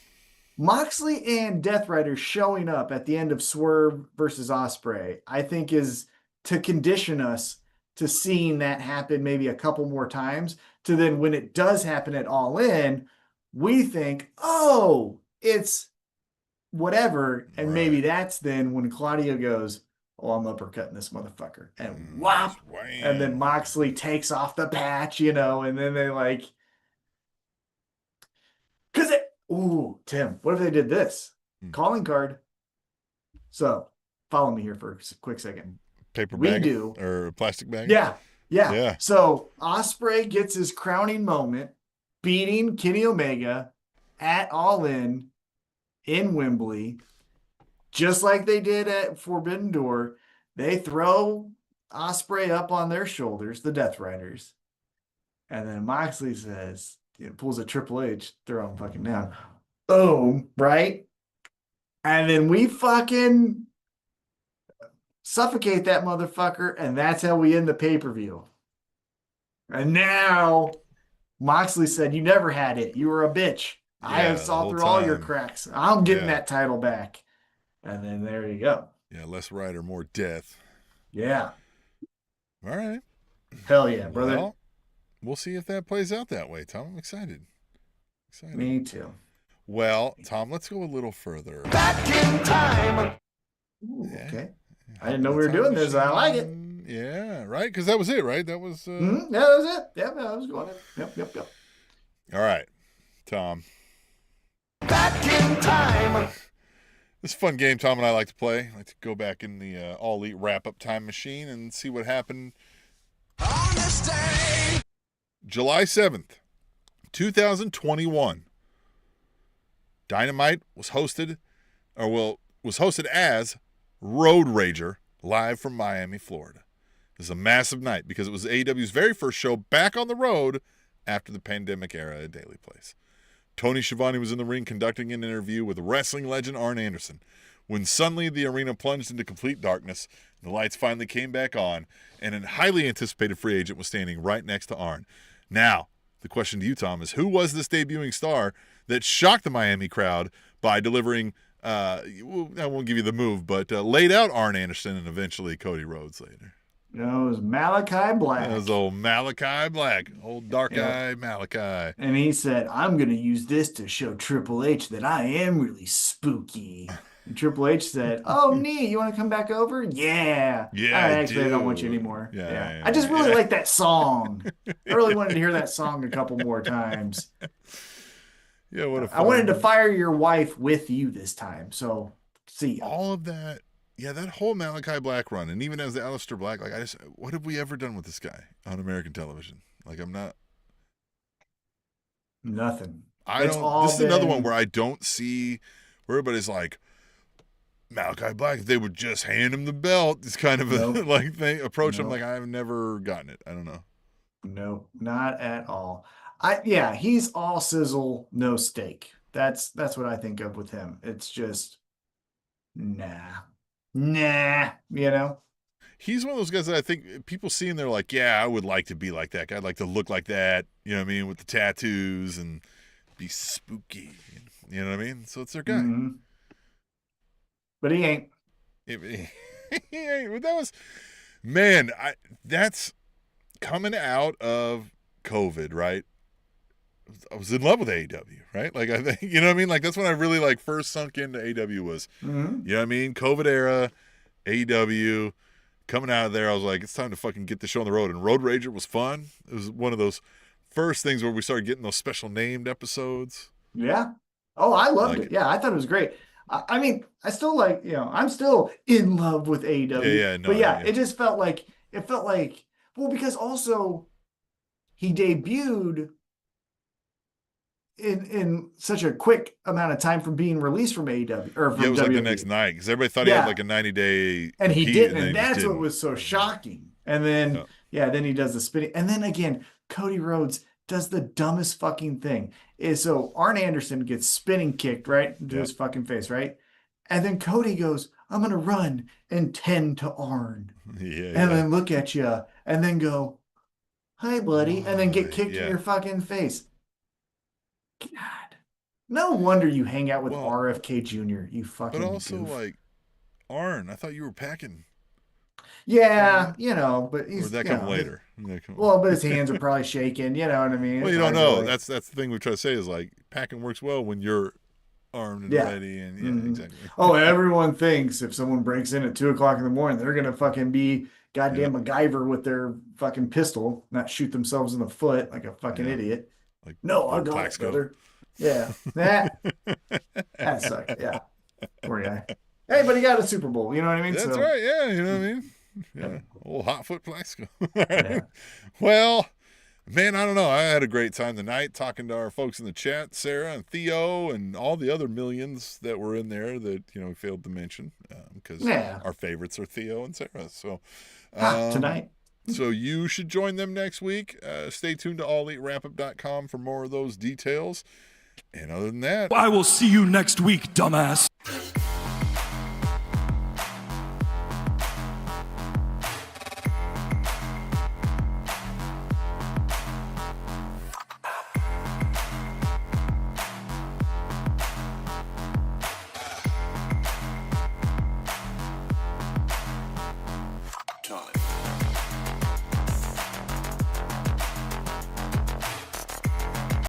Moxley and Death Riders showing up at the end of Swerve versus Ospreay, I think, is to condition us to seeing that happen maybe a couple more times, to then when it does happen at All In, we think, oh, it's whatever. And maybe that's then when Claudio goes, oh, I'm uppercutting this motherfucker. And whop. And then Moxley takes off the patch, you know, and then they like, because ooh, Tim, what if they did this? Calling card. So follow me here for a quick second. Paper we bag do. Or plastic bag? Yeah. So Ospreay gets his crowning moment, beating Kenny Omega at All In Wembley, just like they did at Forbidden Door. They throw Ospreay up on their shoulders, the Death Riders. And then Moxley says, pulls a Triple H, throw him fucking down. Boom, right? And then we fucking suffocate that motherfucker, and that's how we end the pay-per-view. And now Moxley said, you never had it. You were a bitch. I have saw through all your cracks. I'm getting that title back. And then there you go. Yeah, less Rider, more death. Yeah. All right. Hell yeah, brother. Well, we'll see if that plays out that way, Tom. I'm excited. Me too. Well, Tom, let's go a little further. Back in time. Ooh, okay. I didn't know we were doing this. I like it. Yeah, right? Because that was it, right? That was... Yeah, that was it. Yeah, I was going in. Yep. All right, Tom. Back in time. This is a fun game Tom and I like to play. I like to go back in the All Elite Wrap-Up time machine and see what happened on this day. July 7th, 2021. Dynamite was hosted, was hosted as Road Rager, live from Miami, Florida. This is a massive night because it was AEW's very first show back on the road after the pandemic era at Daily Place. Tony Schiavone was in the ring conducting an interview with wrestling legend Arn Anderson when suddenly the arena plunged into complete darkness, and the lights finally came back on, and a highly anticipated free agent was standing right next to Arn. Now, the question to you, Tom, is who was this debuting star that shocked the Miami crowd by delivering, I won't give you the move, but laid out Arn Anderson and eventually Cody Rhodes later? No, it was Malachi Black. That was old Malachi Black, old dark eye Malachi. And he said, I'm going to use this to show Triple H that I am really spooky. And Triple H said, oh, neat. You want to come back over? Yeah. Yeah, I don't want you anymore. Yeah. I just really like that song. I really wanted to hear that song a couple more times. Yeah, what a I wanted to fire your wife with you this time. So, see ya. All of that. Yeah, that whole Malachi Black run, and even as the Aleister Black, like, what have we ever done with this guy on American television? Like, I'm not. Nothing. This is another one where I don't see where everybody's like, Malachi Black, if they would just hand him the belt, it's kind of a like thing. Approach him like I've never gotten it. I don't know. No, not at all. He's all sizzle, no steak. That's what I think of with him. It's just nah, He's one of those guys that I think people see and they're like, yeah, I would like to be like that guy. I'd like to look like that, you know what I mean, with the tattoos and be spooky, you know what I mean? So it's their guy. Mm-hmm. But he ain't. He ain't. That was, man, that's coming out of COVID, right? I was in love with AEW, right? Like, I think, you know what I mean? Like, that's when I really, like, first sunk into AEW was, you know what I mean? COVID era, AEW, coming out of there, I was like, it's time to fucking get the show on the road. And Road Rager was fun. It was one of those first things where we started getting those special named episodes. Yeah. Oh, I loved it. Yeah, I thought it was great. I mean, I still I'm still in love with AEW. It just felt like, well, because also he debuted in such a quick amount of time from being released from AEW or from it was WWE. like the next night because everybody thought he had like a 90-day and he didn't, and that's what was so shocking. And then then he does the spinning, and then again Cody Rhodes does the dumbest fucking thing. So Arn Anderson gets spinning kicked right into his fucking face, right? And then Cody goes, I'm gonna run and tend to Arn, then look at you, and then go, hi buddy, and then get kicked in your fucking face. God, no wonder you hang out with RFK Jr. You fucking. But also, goof. like, Arn, I thought you were packing. Yeah, but he's. Or that come later. Well, but his hands are probably shaking. You know what I mean? Well, you don't know. That's the thing we try to say is like packing works well when you're armed and ready, and exactly. Oh, everyone thinks if someone breaks in at 2:00 in the morning, they're gonna fucking be goddamn MacGyver with their fucking pistol, not shoot themselves in the foot like a fucking idiot. Like, no, I got it, brother. Yeah, that sucked. Yeah, poor guy. Hey, but he got a Super Bowl. You know what I mean? That's right. Yeah, you know what I mean. Yeah, old Hotfoot Plaxico. Well, man, I don't know. I had a great time tonight talking to our folks in the chat, Sarah and Theo, and all the other millions that were in there that we failed to mention because our favorites are Theo and Sarah. So tonight. So you should join them next week. Stay tuned to alleatewrapup.com for more of those details. And other than that, I will see you next week, dumbass. Time.